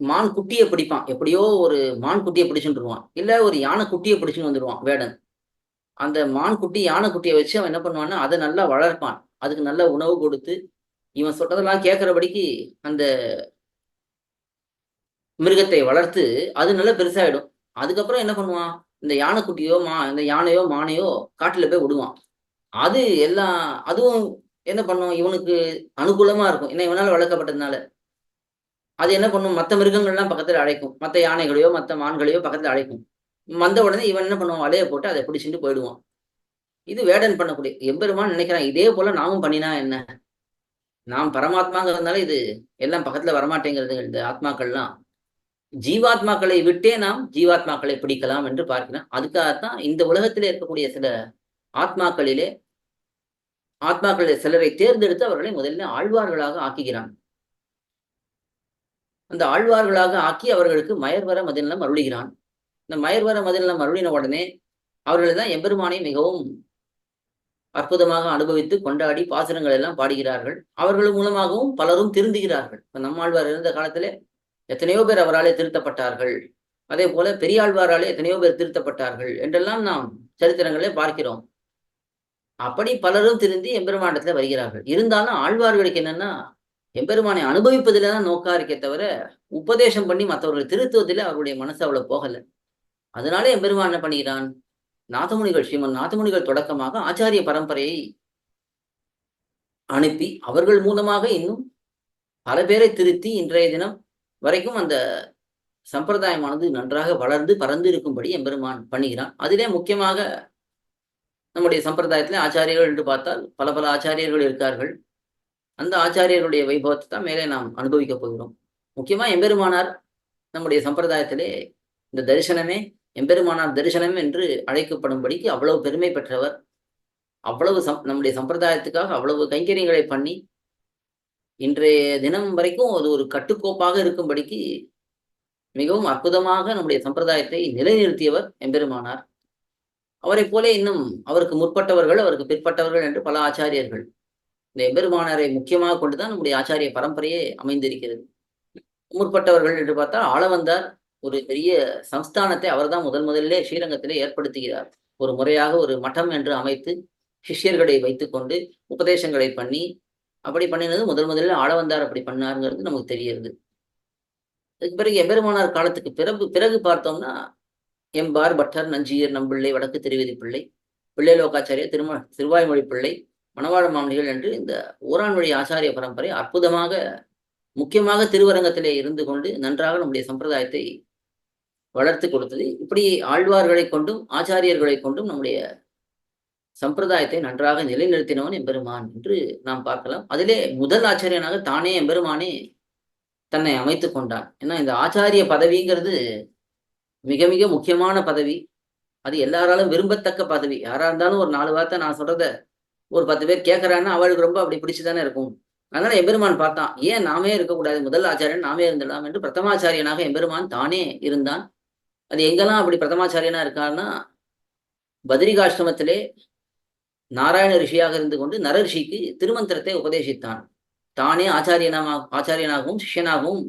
மான் குட்டியை பிடிப்பான், எப்படியோ ஒரு மான் குட்டியை பிடிச்சுட்டு வருவான், இல்ல ஒரு யானை குட்டியை பிடிச்சுன்னு வந்துடுவான் வேடன். அந்த மான் குட்டி யானை குட்டியை வச்சு அவன் என்ன பண்ணுவான்னா அதை நல்லா வளர்ப்பான், அதுக்கு நல்ல உணவு கொடுத்து இவன் சொல்றதெல்லாம் கேட்கறபடிக்கு அந்த மிருகத்தை வளர்த்து அது நல்லா பெருசாயிடும். அதுக்கப்புறம் என்ன பண்ணுவான், இந்த யானைக்குட்டியோ இந்த யானையோ மானையோ காட்டுல போய் விடுவான். அது எல்லாம் அதுவும் என்ன பண்ணும், இவனுக்கு அனுகூலமா இருக்கும், ஏன்னா இவனால வளர்க்கப்பட்டதுனால. அது என்ன பண்ணும், மற்ற மிருகங்கள்லாம் பக்கத்துல அழைக்கும், மற்ற யானைகளையோ மற்ற மான்களையோ பக்கத்துல அழைக்கும். வந்த உடனே இவன் என்ன பண்ணுவான், வலையை போட்டு அதை பிடிச்சிட்டு போயிடுவான். இது வேடன் பண்ணக்கூடிய. எம்பெருமான் நினைக்கிறான் இதே போல நாமும் பண்ணினா என்ன, நாம் பரமாத்மாங்கிறதுனால இது எல்லாம் பக்கத்துல வரமாட்டேங்கிறது. இந்த ஆத்மாக்கள்லாம் ஜீவாத்மாக்களை விட்டே நாம் ஜீவாத்மாக்களை பிடிக்கலாம் என்று பார்க்கிறோம். அதுக்காகத்தான் இந்த உலகத்திலே இருக்கக்கூடிய சில ஆத்மாக்களிலே சிலரை தேர்ந்தெடுத்து அவர்களை முதல்ல ஆழ்வார்களாக ஆக்குகிறான். அந்த ஆழ்வார்களாக ஆக்கி அவர்களுக்கு மயர்வர மதிநலம் அருளுகிறான். இந்த மயர்வர மதிநலம் அருளின உடனே அவர்கள் தான் எம்பெருமானை மிகவும் அற்புதமாக அனுபவித்து கொண்டாடி பாசுரங்கள் எல்லாம் பாடுகிறார்கள். அவர்கள் மூலமாகவும் பலரும் திருந்துகிறார்கள். இப்ப நம்மாழ்வார் இருந்த காலத்திலே எத்தனையோ பேர் அவராலே திருத்தப்பட்டார்கள், அதே போல பெரியாழ்வாராலே எத்தனையோ பேர் திருத்தப்பட்டார்கள் என்றெல்லாம் நாம் சரித்திரங்களே பார்க்கிறோம். அப்படி பலரும் திருந்தி எம்பெருமாண்டத்துல வருகிறார்கள். இருந்தாலும் ஆழ்வார்களுக்கு என்னன்னா எம்பெருமானை அனுபவிப்பதில தான் நோக்கா இருக்கே தவிர உபதேசம் பண்ணி மற்றவர்களை திருத்துவதில் அவருடைய மனசு அவ்வளவு போகல. அதனால எம்பெருமான் என்ன பண்ணுகிறான், நாதமுனிகள் ஸ்ரீமன் நாதமுனிகள் தொடக்கமாக ஆச்சாரிய பரம்பரையை அனுப்பி அவர்கள் மூலமாக இன்னும் பல பேரை திருத்தி இன்றைய தினம் வரைக்கும் அந்த சம்பிரதாயமானது நன்றாக வளர்ந்து பறந்து இருக்கும்படி எம்பெருமான் பண்ணுகிறான். அதிலே முக்கியமாக நம்முடைய சம்பிரதாயத்திலே ஆச்சாரியர்கள் என்று பார்த்தால் பல பல ஆச்சாரியர்கள் இருக்கார்கள். அந்த ஆச்சாரியர்களுடைய வைபவத்தை தான் மேலே நாம் அனுபவிக்க போகிறோம். முக்கியமா எம்பெருமானார் நம்முடைய சம்பிரதாயத்திலே இந்த தரிசனமே எம்பெருமானார் தரிசனம் என்று அழைக்கப்படும்படிக்கு அவ்வளவு பெருமை பெற்றவர். அவ்வளவு நம்முடைய சம்பிரதாயத்துக்காக அவ்வளவு கைங்கரியங்களை பண்ணி இன்றைய தினம் வரைக்கும் அது ஒரு கட்டுக்கோப்பாக இருக்கும்படிக்கு மிகவும் அற்புதமாக நம்முடைய சம்பிரதாயத்தை நிலைநிறுத்தியவர் எம்பெருமானார். அவரை போல இன்னும் அவருக்கு முற்பட்டவர்கள், அவருக்கு பிற்பட்டவர்கள் என்று பல ஆச்சாரியர்கள். இந்த எம்பெருமானாரை முக்கியமாக கொண்டுதான் நம்முடைய ஆச்சாரிய பரம்பரையே அமைந்திருக்கிறது. முற்பட்டவர்கள் என்று பார்த்தால் ஆளவந்தார் ஒரு பெரிய சம்ஸ்தானத்தை அவர்தான் முதலிலே ஸ்ரீரங்கத்திலே ஏற்படுத்துகிறார். ஒரு முறையாக ஒரு மட்டம் என்று அமைத்து சிஷ்யர்களை வைத்துக்கொண்டு உபதேசங்களை பண்ணி அப்படி பண்ணினது முதலில் ஆளவந்தார் அப்படி பண்ணாருங்கிறது நமக்கு தெரிகிறது. அதுக்கு பிறகு எம்பெருமானார் காலத்துக்கு பிறகு பார்த்தோம்னா எம்பார், பட்டர், நஞ்சியர், நம்பிள்ளை, வடக்கு திருவிதி பிள்ளை, பிள்ளை லோகாச்சாரியர், திருவாய்மொழி பிள்ளை, மணவாழ மாமனிகள் என்று இந்த ஊரான்வழி ஆச்சாரிய பரம்பரை அற்புதமாக முக்கியமாக திருவரங்கத்திலே இருந்து கொண்டு நன்றாக நம்முடைய சம்பிரதாயத்தை வளர்த்து கொடுத்தது. இப்படி ஆழ்வார்களை கொண்டும் ஆச்சாரியர்களை கொண்டும் நம்முடைய சம்பிரதாயத்தை நன்றாக நிலைநிறுத்தினவன் எம்பெருமான் என்று நாம் பார்க்கலாம். அதிலே முதல் ஆச்சாரியனாக தானே எம்பெருமானே தன்னை அமைத்து கொண்டான். ஏன்னா இந்த ஆச்சாரிய பதவிங்கிறது மிக மிக முக்கியமான பதவி. அது எல்லாராலும் விரும்பத்தக்க பதவி. யாரா இருந்தாலும் ஒரு 4 வார்த்தை நான் சொல்றத ஒரு 10 பேர் கேட்கறான்னா அவளுக்கு ரொம்ப அப்படி பிடிச்சுதானே இருக்கும். அதனால எம்பெருமான் பார்த்தான், ஏன் நாமே இருக்கக்கூடாது, முதல் ஆச்சாரியன் நாமே இருந்துடலாம் என்று பிரதமாச்சாரியனாக எம்பெருமான் தானே இருந்தான். அது எங்கெல்லாம் அப்படி பிரதமாச்சாரியனா இருக்காருன்னா, பத்ரிகாஷ்டமத்திலே நாராயண ரிஷியாக இருந்து கொண்டு நர ரிஷிக்கு திருமந்திரத்தை உபதேசித்தான். தானே ஆச்சாரியனாகவும் சிஷ்யனாகவும்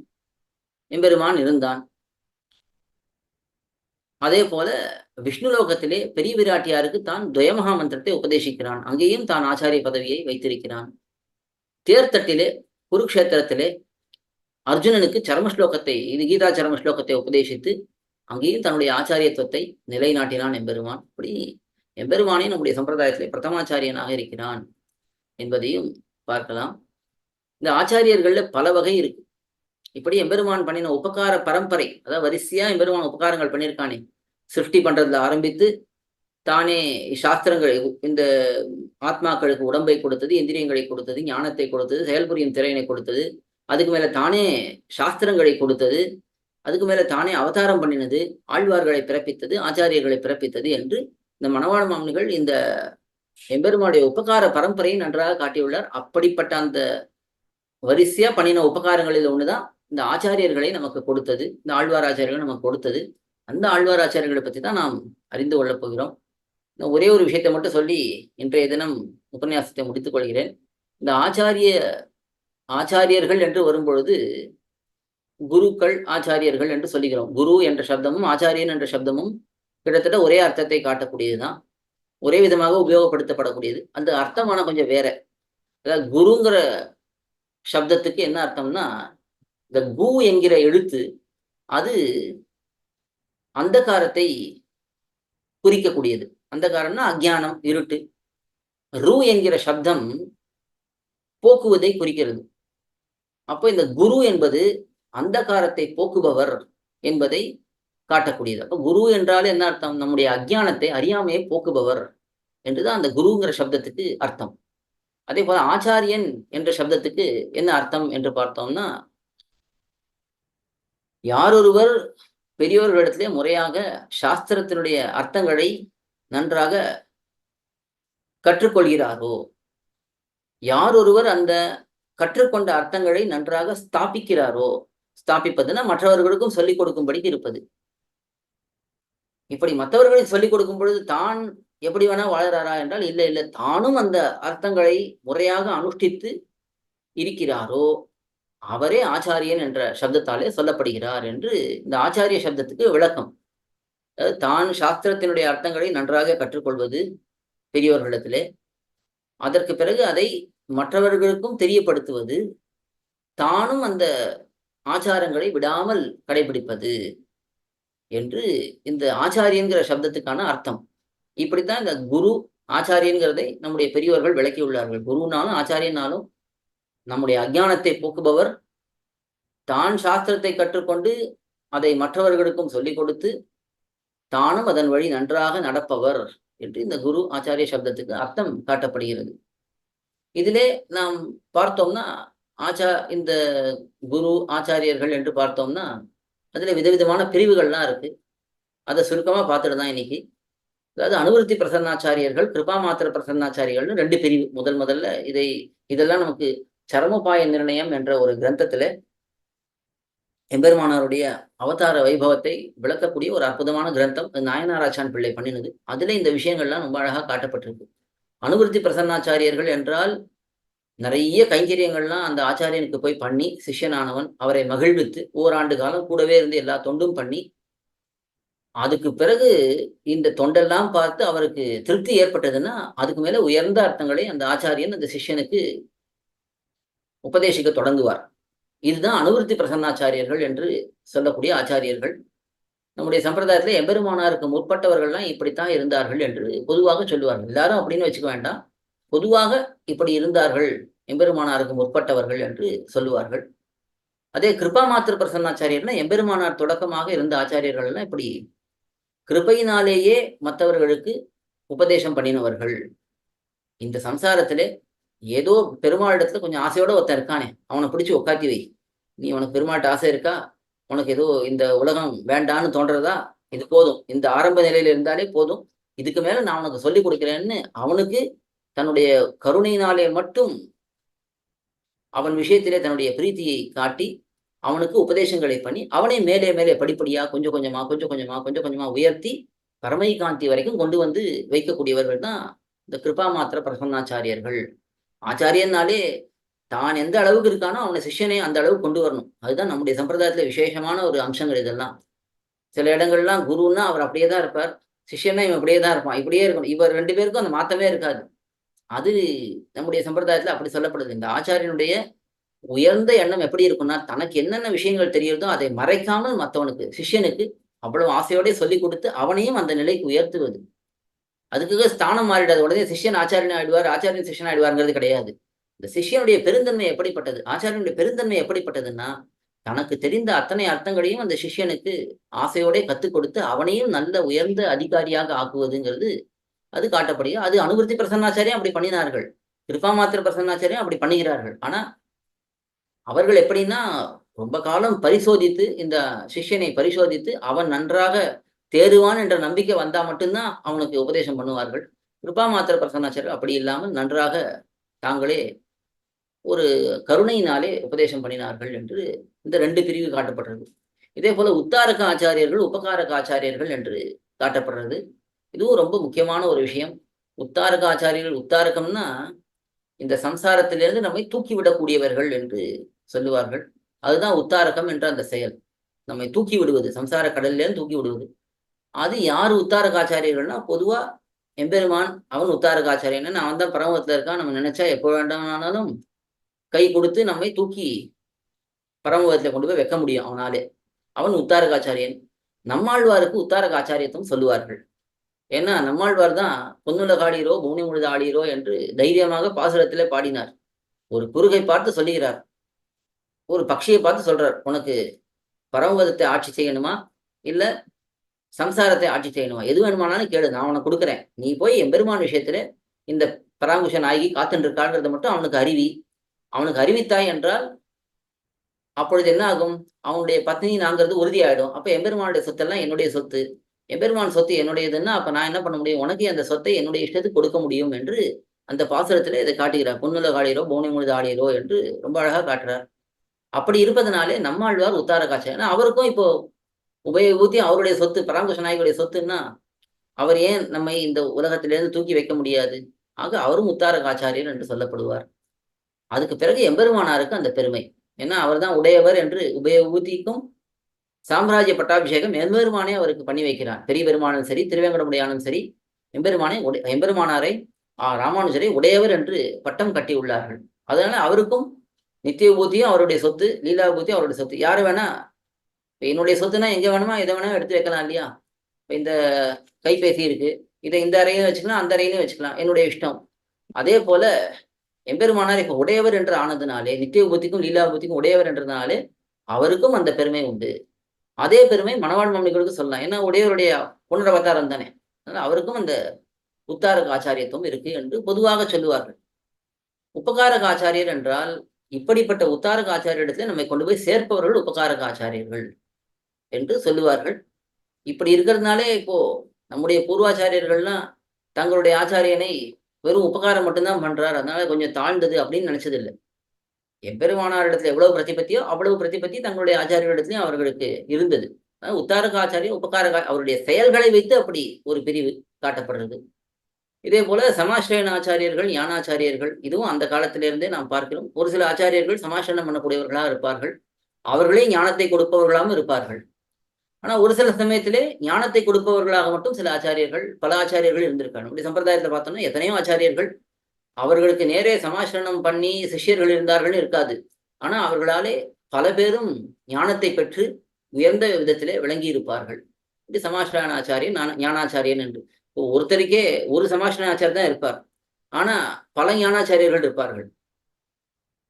எம்பெருமான் இருந்தான். அதே போல விஷ்ணு லோகத்திலே பெரிய விராட்டியாருக்கு தான் துவயமகா மந்திரத்தை உபதேசிக்கிறான். அங்கேயும் தான் ஆச்சாரிய பதவியை வைத்திருக்கிறான். தேர்தட்டிலே குருக்ஷேத்திரத்திலே அர்ஜுனனுக்கு சரமஸ்லோகத்தை, இது கீதா சரமஸ்லோகத்தை உபதேசித்து அங்கேயும் தன்னுடைய ஆச்சாரியத்துவத்தை நிலைநாட்டினான் எம்பெருமான். இப்படி எம்பெருமானே நம்முடைய சம்பிரதாயத்திலே பிரதமாச்சாரியனாக இருக்கிறான் என்பதையும் பார்க்கலாம். இந்த ஆச்சாரியர்கள்ல பல வகை இருக்கு. இப்படி எம்பெருமான் பண்ணின உபகார பரம்பரை, அதாவது வரிசையா எம்பெருமான் உபகாரங்கள் பண்ணியிருக்கானே, சிருஷ்டி பண்றதுல ஆரம்பித்து தானே சாஸ்திரங்களை இந்த ஆத்மாக்களுக்கு உடம்பை கொடுத்தது, இந்திரியங்களை கொடுத்தது, ஞானத்தை கொடுத்தது, செயல்புரியும் திறனை கொடுத்தது, அதுக்கு மேல தானே சாஸ்திரங்களை கொடுத்தது, அதுக்கு மேல தானே அவதாரம் பண்ணினது, ஆழ்வார்களை பிறப்பித்தது, ஆச்சாரியர்களை பிறப்பித்தது என்று இந்த மணவாள மாமுனிகள் இந்த எம்பெருமானுடைய உபகார பரம்பரையை நன்றாக காட்டியுள்ளார். அப்படிப்பட்ட அந்த வரிசையா பண்ணின உபகாரங்களில் ஒண்ணுதான் இந்த ஆச்சாரியர்களை நமக்கு கொடுத்தது, இந்த ஆழ்வார் ஆச்சாரியர்களை நமக்கு கொடுத்தது. அந்த ஆழ்வார் ஆச்சாரியர்களை பற்றி தான் நாம் அறிந்து கொள்ளப் போகிறோம். ஒரே ஒரு விஷயத்தை மட்டும் சொல்லி இன்றைய தினம் உபன்யாசத்தை முடித்துக் கொள்கிறேன். இந்த ஆச்சாரியர்கள் என்று வரும்பொழுது குருக்கள், ஆச்சாரியர்கள் என்று சொல்லுகிறோம். குரு என்ற சப்தமும் ஆச்சாரியன் என்ற சப்தமும் கிட்டத்தட்ட ஒரே அர்த்தத்தை காட்டக்கூடியதுதான், ஒரே விதமாக உபயோகப்படுத்தப்படக்கூடியது. அந்த அர்த்தமான கொஞ்சம் வேற. அதாவது குருங்கிற சப்தத்துக்கு என்ன அர்த்தம்னா, இந்த கு என்கிற எழுத்து அது அந்தகாரத்தை குறிக்கக்கூடியது. அந்தகாரம்னா அஜ்ஞானம், இருட்டு. ரு என்கிற சப்தம் போக்குவதை குறிக்கிறது. அப்போ இந்த குரு என்பது அந்தகாரத்தை போக்குபவர் என்பதை காட்டக்கூடியது. அப்போ குரு என்றால் என்ன அர்த்தம்? நம்முடைய அஜ்ஞானத்தை, அறியாமையை போக்குபவர் என்றுதான் அந்த குருங்கிற சப்தத்துக்கு அர்த்தம். அதே போல ஆச்சாரியன் என்ற சப்தத்துக்கு என்ன அர்த்தம் என்று பார்த்தோம்னா, யாரொருவர் பெரியோர்களிடத்திலே முறையாக சாஸ்திரத்தினுடைய அர்த்தங்களை நன்றாக கற்றுக்கொள்கிறாரோ, யாரொருவர் அந்த கற்றுக்கொண்ட அர்த்தங்களை நன்றாக ஸ்தாபிக்கிறாரோ, ஸ்தாபிப்பதுன்னா மற்றவர்களுக்கும் சொல்லிக் கொடுக்கும்படிக்கு இருப்பது. இப்படி மற்றவர்களுக்கு சொல்லிக் கொடுக்கும் பொழுது தான் எப்படி வேணா வாழறாரா என்றால் இல்லை, தானும் அந்த அர்த்தங்களை முறையாக அனுஷ்டித்து இருக்கிறாரோ அவரே ஆச்சாரியன் என்ற சப்தத்தாலே சொல்லப்படுகிறார் என்று இந்த ஆச்சாரிய சப்தத்துக்கு விளக்கம். தான் சாஸ்திரத்தினுடைய அர்த்தங்களை நன்றாக கற்றுக்கொள்வது பெரியோர்களிடத்திலே, அதற்கு பிறகு அதை மற்றவர்களுக்கும் தெரியப்படுத்துவது, தானும் அந்த ஆச்சாரங்களை விடாமல் கடைபிடிப்பது என்று இந்த ஆச்சாரியன்கிற சப்தத்துக்கான அர்த்தம். இப்படித்தான் இந்த குரு ஆச்சாரியன்கிறதை நம்முடைய பெரியவர்கள் விளக்கியுள்ளார்கள். குருனாலும் ஆச்சாரியனாலும் நம்முடைய அஞ்ஞானத்தை போக்குபவர், தான் சாஸ்திரத்தை கற்றுக்கொண்டு அதை மற்றவர்களுக்கும் சொல்லிக் கொடுத்து தானும் அதன் வழி நன்றாக நடப்பவர் என்று இந்த குரு ஆச்சாரிய சப்தத்துக்கு அர்த்தம் காட்டப்படுகிறது. இதிலே நாம் பார்த்தோம்னா இந்த குரு ஆச்சாரியர்கள் என்று பார்த்தோம்னா அதுல விதவிதமான பிரிவுகள்லாம் இருக்கு. அதை சுருக்கமா பார்த்துட்டு தான் இன்னைக்கு. அதாவது அனுவருத்தி பிரசன்னாச்சாரியர்கள், கிருபா மாத்திர பிரசன்னாச்சாரியர்கள்னு 2 பிரிவு. முதல்ல இதெல்லாம் நமக்கு சரமோபாய நிர்ணயம் என்ற ஒரு கிரந்தத்துல எம்பெருமானாருடைய அவதார வைபவத்தை விளக்கக்கூடிய ஒரு அற்புதமான கிரந்தம். நாயனாராச்சான் பிள்ளை பண்ணினது. அதுல இந்த விஷயங்கள்லாம் ரொம்ப அழகா காட்டப்பட்டிருக்கு. அனுவருத்தி பிரசன்னாச்சாரியர்கள் என்றால் நிறைய கைங்கரியங்கள்லாம் அந்த ஆச்சாரியனுக்கு போய் பண்ணி, சிஷ்யனானவன் அவரை மகிழ்வித்து ஓராண்டு காலம் கூடவே இருந்து எல்லா தொண்டும் பண்ணி, அதுக்கு பிறகு இந்த தொண்டெல்லாம் பார்த்து அவருக்கு திருப்தி ஏற்பட்டதுன்னா அதுக்கு மேல உயர்ந்த அர்த்தங்களை அந்த ஆச்சாரியன் அந்த சிஷ்யனுக்கு உபதேசிக்க தொடங்குவார். இதுதான் அனுவருத்தி பிரசன்னாச்சாரியர்கள் என்று சொல்லக்கூடிய ஆச்சாரியர்கள். நம்முடைய சம்பிரதாயத்துல எம்பெருமானாருக்கு முற்பட்டவர்கள்லாம் இப்படித்தான் இருந்தார்கள் என்று பொதுவாக சொல்லுவார்கள். எல்லாரும் அப்படின்னு வச்சுக்க வேண்டாம், பொதுவாக இப்படி இருந்தார்கள் எம்பெருமானாருக்கு முற்பட்டவர்கள் என்று சொல்லுவார்கள். அதே கிருபா மாத்திர பிரசன்னாச்சாரியர்னா எம்பெருமானார் தொடக்கமாக இருந்த ஆச்சாரியர்கள் எல்லாம் இப்படி கிருபையினாலேயே மற்றவர்களுக்கு உபதேசம் பண்ணினவர்கள். இந்த சம்சாரத்திலே ஏதோ பெருமாளிடத்துல கொஞ்சம் ஆசையோட ஒருத்தன் இருக்கானே, அவனை பிடிச்சி உட்காத்தி வை. நீ உனக்கு பெருமாள்கிட்ட ஆசை இருக்கா, உனக்கு ஏதோ இந்த உலகம் வேண்டான்னு தோன்றதா, இது போதும், இந்த ஆரம்ப நிலையில இருந்தாலே போதும், இதுக்கு மேல நான் உனக்கு சொல்லி கொடுக்கிறேன்னு அவனுக்கு தன்னுடைய கருணையினாலே மட்டும் அவன் விஷயத்திலே தன்னுடைய பிரீத்தியை காட்டி அவனுக்கு உபதேசங்களை பண்ணி அவனை மேலே மேலே படிப்படியா கொஞ்சம் கொஞ்சமா உயர்த்தி பரமைகாந்தி வரைக்கும் கொண்டு வந்து வைக்கக்கூடியவர்கள் தான் இந்த கிருபா மாத்திர பிரசன்னாச்சாரியர்கள். ஆச்சாரியன்னாலே தான் எந்த அளவுக்கு இருக்கானோ அவனை சிஷ்யனை அந்த அளவுக்கு கொண்டு வரணும். அதுதான் நம்முடைய சம்பிரதாயத்துல விசேஷமான ஒரு அம்சங்கள். இதெல்லாம் சில இடங்கள்லாம் குருன்னா அவர் அப்படியே தான் இருப்பார், சிஷ்யன்னா இவன் அப்படியே தான் இருப்பான், இப்படியே இருக்கணும். இவர் 2 பேருக்கும் அந்த மாத்தமே இருக்காது. அது நம்முடைய சம்பிரதாயத்துல அப்படி சொல்லப்படுது. இந்த ஆச்சாரியனுடைய உயர்ந்த எண்ணம் எப்படி இருக்கும்னா, தனக்கு என்னென்ன விஷயங்கள் தெரியுதோ அதை மறைக்காமல் மற்றவனுக்கு சிஷ்யனுக்கு அவ்வளவு ஆசையோட சொல்லி கொடுத்து அவனையும் அந்த நிலைக்கு உயர்த்துவது. அதுக்காக ஸ்தானம் மாறிடாது. உடனே சிஷ்யன் ஆச்சாரியன் ஆயிடுவார், ஆச்சாரியன் சிஷ்யன் ஆயிடுவாருங்கிறது கிடையாது. இந்த சிஷ்யனுடைய பெருந்தன்மை எப்படிப்பட்டது, ஆச்சாரியனுடைய பெருந்தன்மை எப்படிப்பட்டதுன்னா, தனக்கு தெரிந்த அத்தனை அர்த்தங்களையும் அந்த சிஷ்யனுக்கு ஆசையோட கத்துக் கொடுத்து அவனையும் நல்ல உயர்ந்த அதிகாரியாக ஆக்குவதுங்கிறது அது காட்டப்படுகிறது. அது அனுவருத்தி பிரசன்னாச்சாரியம் அப்படி பண்ணினார்கள், கிருபா மாத்திர பிரசன்னாச்சாரியம் அப்படி பண்ணுகிறார்கள். ஆனா அவர்கள் எப்படின்னா ரொம்ப காலம் பரிசோதித்து இந்த சிஷ்யனை பரிசோதித்து அவன் நன்றாக தேறுவான் என்ற நம்பிக்கை வந்தா மட்டும்தான் அவனுக்கு உபதேசம் பண்ணுவார்கள். கிருபா மாத்திர பிரசன்னாச்சாரியர் அப்படி இல்லாமல் நன்றாக தாங்களே ஒரு கருணையினாலே உபதேசம் பண்ணினார்கள் என்று இந்த 2 பிரிவு காட்டப்படுறது. இதே போல உத்தாரக ஆச்சாரியர்கள், உபகாரக ஆச்சாரியர்கள் என்று காட்டப்படுறது. இதுவும் ரொம்ப முக்கியமான ஒரு விஷயம். உத்தாரக ஆச்சாரியர்கள், உத்தாரகம்னா இந்த சம்சாரத்திலிருந்து நம்மை தூக்கிவிடக்கூடியவர்கள் என்று சொல்லுவார்கள். அதுதான் உத்தாரகம் என்ற அந்த செயல், நம்மை தூக்கி விடுவது, சம்சார கடலிலேருந்து தூக்கி விடுவது. அது யாரு உத்தாரகாச்சாரியர்கள்னா, பொதுவா எம்பெருமான் அவன் உத்தாரகாச்சாரியன். அவன் தான் பரமத்துல இருக்கான், நம்ம நினைச்சா எப்போ வேண்டாம்னாலும் கை கொடுத்து நம்மை தூக்கி பரமபதத்துல கொண்டு போய் வைக்க முடியும் அவனாலே. அவன் உத்தாரகாச்சாரியன். நம்மாழ்வாருக்கு உத்தாரகாச்சாரியத்துவம் சொல்லுவார்கள். ஏன்னா நம்மாழ்வார் தான் பொன்னுலகாளீரோ பூனி முழுத ஆளீரோ என்று தைரியமாக பாசுரத்திலே பாடினார். ஒரு குறுகை பார்த்து சொல்லுகிறார், ஒரு பட்சியை பார்த்து சொல்றார், உனக்கு பரமபதத்தை ஆட்சி செய்யணுமா இல்ல சம்சாரத்தை ஆட்சி செய்யணுமா, எது வேணுமானாலும் கேளு, நான் உனக்கு கொடுக்குறேன். நீ போய் எம்பெருமான் விஷயத்துல இந்த பராங்குஷ நாயகி காத்துட்டு இருக்காங்கிறத மட்டும் அவனுக்கு அறிவி. அவனுக்கு அறிவித்தாய் என்றால் அப்பொழுது என்ன ஆகும், அவனுடைய பத்னி நாங்கிறது உறுதியாயிடும். அப்ப எம்பெருமானுடைய சொத்தெல்லாம் என்னுடைய சொத்து, எம்பெருமான் சொத்து என்னுடையதுன்னா அப்ப நான் என்ன பண்ண முடியும், உனக்கு அந்த சொத்தை என்னுடைய இஷ்டத்துக்கு கொடுக்க முடியும் என்று அந்த பாசுரத்துல இதை காட்டுகிறார். பொன்னுலகாளீரோ பூனி முழுத ஆளீரோ என்று ரொம்ப அழகா காட்டுறார். அப்படி இருப்பதனாலே நம்மாழ்வார் உத்தாரகாச்சாரியன். அவருக்கும் இப்போ உபயோகூத்தி அவருடைய சொத்து பராங்குஷ நாயகனுடைய சொத்துன்னா அவர் ஏன் நம்மை இந்த உலகத்திலிருந்து தூக்கி வைக்க முடியாது? ஆக அவரும் உத்தாரகாச்சாரியர் என்று சொல்லப்படுவார். அதுக்கு பிறகு எம்பெருமானாருக்கு அந்த பெருமை, ஏன்னா அவர் தான் உடையவர் என்று உபயோகூத்திக்கும் சாம்ராஜ்ய பட்டாபிஷேகம் எம்பெருமானே அவருக்கு பண்ணி வைக்கிறார். பெரிய பெருமானும் சரி, திருவேங்கடமுடையானும் சரி, எம்பெருமானாரை ராமானுஜரை உடையவர் என்று பட்டம் கட்டி உள்ளார்கள். அதனால அவருக்கும் நித்திய விபூதியும் அவருடைய சொத்து, லீலா விபூதியும் அவருடைய சொத்து. யாரு வேணா, இப்போ என்னுடைய சொத்துனா எங்க வேணுமா எதை வேணா எடுத்து வைக்கலாம் இல்லையா? இப்போ இந்த கைபேசி இருக்கு, இதை இந்த அறையிலும் வச்சுக்கலாம், அந்த அறையிலும் வச்சுக்கலாம், என்னுடைய இஷ்டம். அதே போல எம்பெருமானார் இப்ப உடையவர் என்று ஆனதுனாலே, நித்திய விபூதிக்கும் லீலா விபூதிக்கும் உடையவர் என்றதுனாலே அவருக்கும் அந்த பெருமை உண்டு. அதே பெருமை மணவாள் மாமனிகளுக்கு சொல்லலாம். ஏன்னா உடையவருடைய புனரவதாரம் தானே. அதனால அவருக்கும் அந்த உத்தாரக ஆச்சாரியத்துவம் இருக்கு என்று பொதுவாக சொல்லுவார்கள். உபகாரக ஆச்சாரியர் என்றால் இப்படிப்பட்ட உத்தாரக ஆச்சாரியரிடத்துல நம்மை கொண்டு போய் சேர்ப்பவர்கள் உபகாரக ஆச்சாரியர்கள் என்று சொல்லுவார்கள். இப்படி இருக்கிறதுனாலே இப்போ நம்முடைய பூர்வாச்சாரியர்கள்லாம் தங்களுடைய ஆச்சாரியனை வெறும் உபகாரம் மட்டும்தான் பண்றார், அதனால கொஞ்சம் தாழ்ந்தது அப்படின்னு நினைச்சது இல்லை. எம்பெருமானாரிடத்துல எவ்வளவு பிரதிபத்தியோ அவ்வளவு பிரதிபத்தி தங்களுடைய ஆச்சாரியர்களிடத்திலையும் அவர்களுக்கு இருந்தது. உத்தாரக ஆச்சாரியம் உபகாரக அவருடைய செயல்களை வைத்து அப்படி ஒரு பிரிவு காட்டப்படுறது. இதே போல சமாஸ்ரயன ஆச்சாரியர்கள், ஞானாச்சாரியர்கள், இதுவும் அந்த காலத்திலிருந்தே நாம் பார்க்கிறோம். ஒரு சில ஆச்சாரியர்கள் சமாசனம் பண்ணக்கூடியவர்களாக இருப்பார்கள், அவர்களே ஞானத்தை கொடுப்பவர்களாகவும் இருப்பார்கள். ஆனா ஒரு சில சமயத்திலே ஞானத்தை கொடுப்பவர்களாக மட்டும் சில ஆச்சாரியர்கள், பல ஆச்சாரியர்கள் இருந்திருக்காங்க. இப்படி சம்பிரதாயத்தை பார்த்தோம்னா எத்தனையோ ஆச்சாரியர்கள் அவர்களுக்கு நேரே சமாசனம் பண்ணி சிஷ்யர்கள் இருந்தார்கள் இருக்காது. ஆனா அவர்களாலே பல பேரும் ஞானத்தை பெற்று உயர்ந்த விதத்திலே விளங்கி இருப்பார்கள். இப்படி சமாஸ்ரயன ஆச்சாரியன், ஞானாச்சாரியன் என்று ஒருத்தருக்கே ஒரு சமாஸ்ரயன ஆச்சாரியர் தான் இருப்பார், ஆனா பல ஞானாச்சாரியர்கள் இருப்பார்கள்.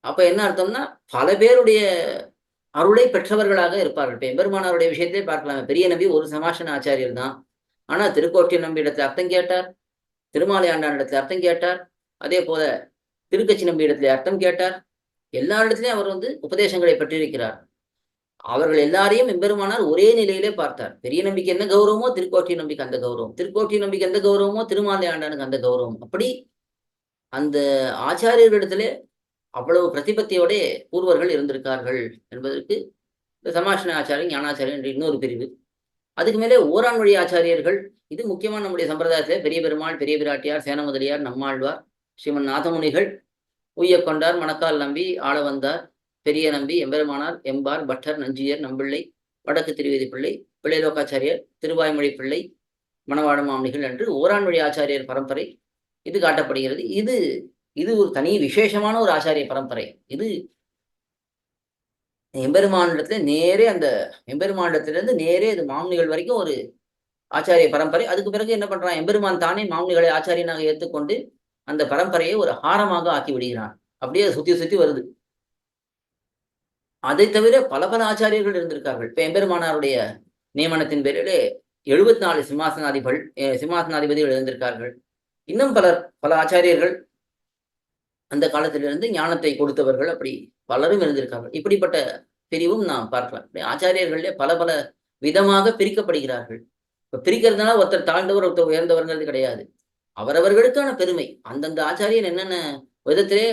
அப்ப என்ன அர்த்தம்னா பல பேருடைய அருளை பெற்றவர்களாக இருப்பார்கள். இப்ப எம்பெருமானாருடைய விஷயத்திலே பார்க்கலாம். பெரிய நம்பி ஒரு சமாசன ஆச்சாரியர் தான், ஆனா திருக்கோட்டி நம்பி இடத்துல அர்த்தம் கேட்டார், திருமாலை ஆண்டான் இடத்துல அர்த்தம் கேட்டார், அதே போல திருக்கச்சி நம்பி இடத்துல அர்த்தம் கேட்டார். எல்லா இடத்துலயும் அவர் உபதேசங்களை பெற்றிருக்கிறார். அவர்கள் எல்லாரையும் எம்பெருமானார் ஒரே நிலையிலே பார்த்தார். பெரிய நம்பிக்கை என்ன கௌரவமோ திருக்கோட்டி நம்பிக்கை அந்த கௌரவம், திருக்கோட்டி நம்பிக்கை எந்த கௌரவமோ திருமாலை ஆண்டானுக்கு அந்த கௌரவம். அப்படி அந்த ஆச்சாரியர்களிடத்திலே அவ்வளவு பிரதிபத்தியோட பூர்வர்கள் இருந்திருக்கார்கள் என்பதற்கு இந்த சமாசன ஆச்சாரியன், ஞானாச்சாரியன் என்ற இன்னொரு பிரிவு. அதுக்கு மேலே ஓரான் வழி ஆச்சாரியர்கள். இது முக்கியமான நம்முடைய சம்பிரதாயத்திலே பெரிய பெருமாள், பெரிய பிராட்டியார், சேன முதலியார், நம்மாழ்வார், ஸ்ரீமன் நாதமுனிகள், உய்ய கொண்டார், மணக்கால் நம்பி, ஆள வந்தார், பெரிய நம்பி, எம்பெருமானார், எம்பார், பட்டர், நஞ்சியர், நம்பிள்ளை, வடக்கு திருவேதி பிள்ளை, பிள்ளைலோக்காச்சாரியர், திருவாய்மொழி பிள்ளை, மணவாழ மாமனிகள் என்று ஓரான் வழி ஆச்சாரியர் பரம்பரை இது காட்டப்படுகிறது. இது ஒரு தனி விசேஷமான ஒரு ஆச்சாரிய பரம்பரை. இது எம்பெருமானிடத்துல நேரே அந்த எம்பெருமானிடத்திலிருந்து நேரே இது மாமனிகள் வரைக்கும் ஒரு ஆச்சாரிய பரம்பரை. அதுக்கு பிறகு என்ன பண்றான், எம்பெருமான் தானே மாமனிகளை ஆச்சாரியனாக ஏற்றுக்கொண்டு அந்த பரம்பரையை ஒரு ஹாரமாக ஆக்கி விடுகிறான். அப்படியே சுத்தி சுத்தி வருது. அதை தவிர பல பல ஆச்சாரியர்கள் இருந்திருக்கார்கள். இப்ப எம்பெருமானாருடைய நியமனத்தின் பேரிலே 74 சிம்மாசனாதிபதிகள் இருந்திருக்கார்கள். இன்னும் பல ஆச்சாரியர்கள் அந்த காலத்திலிருந்து ஞானத்தை கொடுத்தவர்கள் அப்படி பலரும் இருந்திருக்கார்கள். இப்படிப்பட்ட பிரிவும் நாம் பார்க்கலாம். ஆச்சாரியர்களே பல பல விதமாக பிரிக்கப்படுகிறார்கள். இப்ப பிரிக்கிறதுனால ஒருத்தர் தாழ்ந்தவர் ஒருத்தர் உயர்ந்தவர்ங்கிறது கிடையாது. அவரவர்களுக்கான பெருமை அந்தந்த ஆச்சாரியன் என்னென்ன விதத்திலே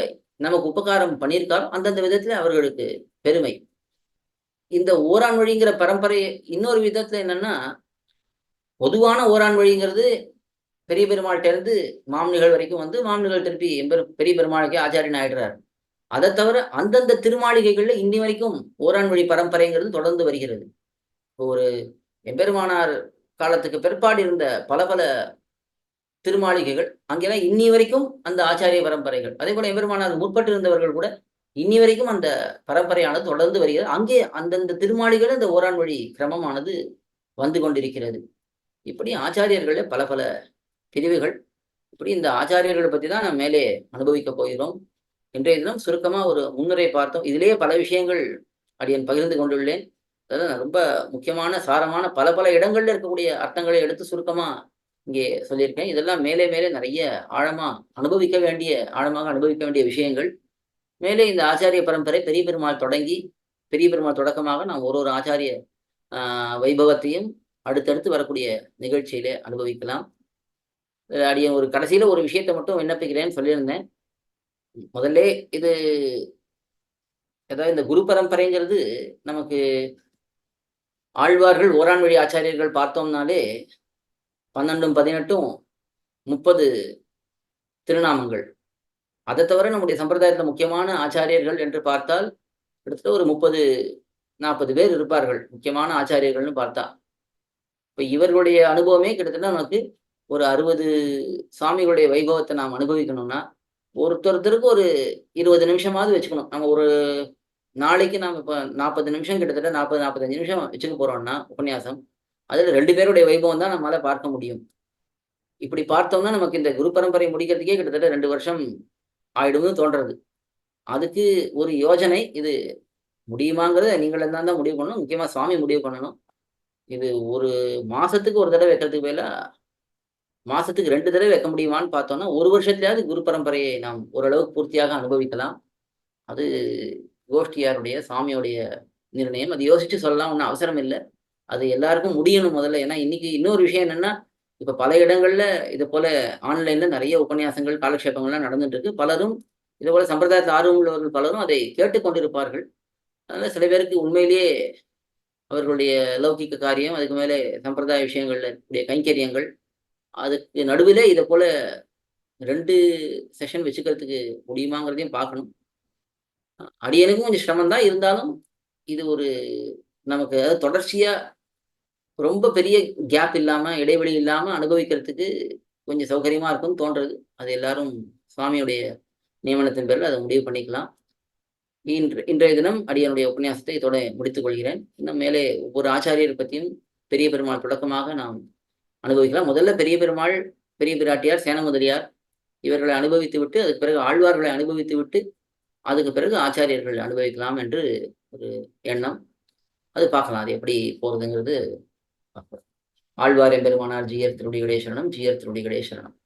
நமக்கு உபகாரம் பண்ணியிருக்காரோ அந்தந்த விதத்திலே அவர்களுக்கு பெருமை. இந்த ஓரான் வழிங்கிற பரம்பரை இன்னொரு விதத்துல என்னன்னா, பொதுவான ஓரான் வழிங்கிறது பெரிய பெருமாள்கிட்ட இருந்து மாமனிகள் வரைக்கும் மாமனிகள் திருப்பி பெரிய பெருமாளுக்கே ஆச்சாரியன் ஆயிடுறாரு. அதை தவிர அந்தந்த திருமாளிகைகள்ல இன்னி வரைக்கும் ஓரான் வழி பரம்பரைங்கிறது தொடர்ந்து வருகிறது. ஒரு எம்பெருமானார் காலத்துக்கு பிற்பாடு இருந்த பல பல திருமாளிகைகள் அங்கெல்லாம் இன்னி வரைக்கும் அந்த ஆச்சாரிய பரம்பரைகள், அதே போல எம்பெருமானார் முற்பட்டு இருந்தவர்கள் கூட இன்னி வரைக்கும் அந்த பரம்பரையானது தொடர்ந்து வருகிறது. அங்கே அந்தந்த திருமாளிகள் இந்த ஓரான் வழி கிரமமானது வந்து கொண்டிருக்கிறது. இப்படி ஆச்சாரியர்களே பல பல பிரிவுகள். இப்படி இந்த ஆச்சாரியர்களை பற்றி தான் நாம் மேலே அனுபவிக்க போகிறோம். இன்றைய தினம் சுருக்கமா ஒரு முன்னுரை பார்த்தோம். இதிலேயே பல விஷயங்கள் அடியன் பகிர்ந்து கொண்டுள்ளேன். அதாவது ரொம்ப முக்கியமான சாரமான பல பல இடங்கள்ல இருக்கக்கூடிய அர்த்தங்களை எடுத்து சுருக்கமா இங்கே சொல்லியிருக்கேன். இதெல்லாம் மேலே மேலே நிறைய ஆழமாக அனுபவிக்க வேண்டிய விஷயங்கள். மேலே இந்த ஆச்சாரிய பரம்பரை பெரிய பெருமாள் தொடக்கமாக நாம் ஒரு ஆச்சாரிய வைபவத்தையும் அடுத்தடுத்து வரக்கூடிய நிகழ்ச்சியிலே அனுபவிக்கலாம். அடிய ஒரு கடைசியில ஒரு விஷயத்தை மட்டும் விண்ணப்பிக்கிறேன்னு சொல்லியிருந்தேன். முதல்ல இது ஏதாவது இந்த குரு பரம்பரைங்கிறது நமக்கு ஆழ்வார்கள் ஓரான் வழி ஆச்சாரியர்கள் பார்த்தோம்னாலே 12, 18, 30 திருநாமங்கள். அதை தவிர நம்முடைய சம்பிரதாயத்தில் முக்கியமான ஆச்சாரியர்கள் என்று பார்த்தால் கிட்டத்தட்ட ஒரு 30-40 பேர் இருப்பார்கள் முக்கியமான ஆச்சாரியர்கள்னு பார்த்தா. இப்போ இவர்களுடைய அனுபவமே கிட்டத்தட்ட நமக்கு ஒரு 60 சுவாமிகளுடைய வைபவத்தை நாம் அனுபவிக்கணும்னா ஒருத்தருக்கு ஒரு 20 நிமிஷமாவது வச்சுக்கணும். நம்ம ஒரு நாளைக்கு நாம இப்ப 40 நிமிஷம் கிட்டத்தட்ட 45 நிமிஷம் வச்சுக்க போறோம்னா உபன்யாசம், அதுல 2 பேருடைய வைபவம் தான் நம்மளால பார்க்க முடியும். இப்படி பார்த்தோம்னா நமக்கு இந்த குரு பரம்பரை முடிக்கிறதுக்கே கிட்டத்தட்ட 2 வருஷம் ஆயிடும்னு தோன்றது. அதுக்கு ஒரு யோஜனை இது முடியுமாங்கிறத நீங்கள் தான் முடிவு பண்ணணும். முக்கியமா சுவாமி முடிவு பண்ணணும். இது ஒரு மாசத்துக்கு ஒரு தடவை வைக்கிறதுக்கு பதிலா மாசத்துக்கு 2 தடவை வைக்க முடியுமான்னு பார்த்தோம்னா, ஒரு வருஷத்துலயாவது குரு பரம்பரையை நாம் ஓரளவுக்கு பூர்த்தியாக அனுபவிக்கலாம். அது கோஷ்டியாருடைய, சாமியோடைய நிர்ணயம். அது யோசிச்சு சொல்லலாம், ஒண்ணும் அவசரம் இல்ல. அது எல்லாருக்கும் முடியணும் முதல்ல. ஏன்னா இன்னைக்கு இன்னொரு விஷயம் என்னன்னா, இப்ப பல இடங்கள்ல இது போல ஆன்லைன்ல நிறைய உபன்யாசங்கள், காலக்ஷேபங்கள்லாம் நடந்துட்டு இருக்கு. பலரும் இது போல சம்பிரதாயத்தில் ஆர்வம் உள்ளவர்கள் பலரும் அதை கேட்டுக்கொண்டிருப்பார்கள். அதனால சில பேருக்கு உண்மையிலேயே அவர்களுடைய லௌகிக காரியம், அதுக்கு மேலே சம்பிரதாய விஷயங்கள்ல இருக்கக்கூடிய கைங்கரியங்கள், அதுக்கு நடுவிலே இதை போல 2 செஷன் வச்சுக்கிறதுக்கு முடியுமாங்கிறதையும் பார்க்கணும். அடியனுக்கும் கொஞ்சம் சிரமம் தான். இருந்தாலும் இது ஒரு நமக்கு அதாவது தொடர்ச்சியா ரொம்ப பெரிய கேப் இல்லாம, இடைவெளி இல்லாம அனுபவிக்கிறதுக்கு கொஞ்சம் சௌகரியமா இருக்கும்னு தோன்றது. அது எல்லாரும் சுவாமியுடைய நியமனத்தின் பேரில் அதை முடிவு பண்ணிக்கலாம். இன்றைய தினம் அடியனுடைய உபன்யாசத்தை இதோட முடித்துக் கொள்கிறேன். இன்னும் மேலே ஒவ்வொரு ஆச்சாரியர் பற்றியும் பெரிய பெருமாள் தொடக்கமாக நாம் அனுபவிக்கலாம். முதல்ல பெரிய பெருமாள், பெரிய பிராட்டியார், சேன முதலியார் இவர்களை அனுபவித்து விட்டு, அதுக்கு பிறகு ஆழ்வார்களை அனுபவித்து விட்டு, அதுக்கு பிறகு ஆச்சாரியர்கள் அனுபவிக்கலாம் என்று ஒரு எண்ணம். அது பார்க்கலாம், அது எப்படி போறதுங்கிறது பார்ப்போம். ஆழ்வார் எம்பெருமானார் ஜீயர் திருவடிகளே சரணம், ஜீயர் திருவடிகளே சரணம்.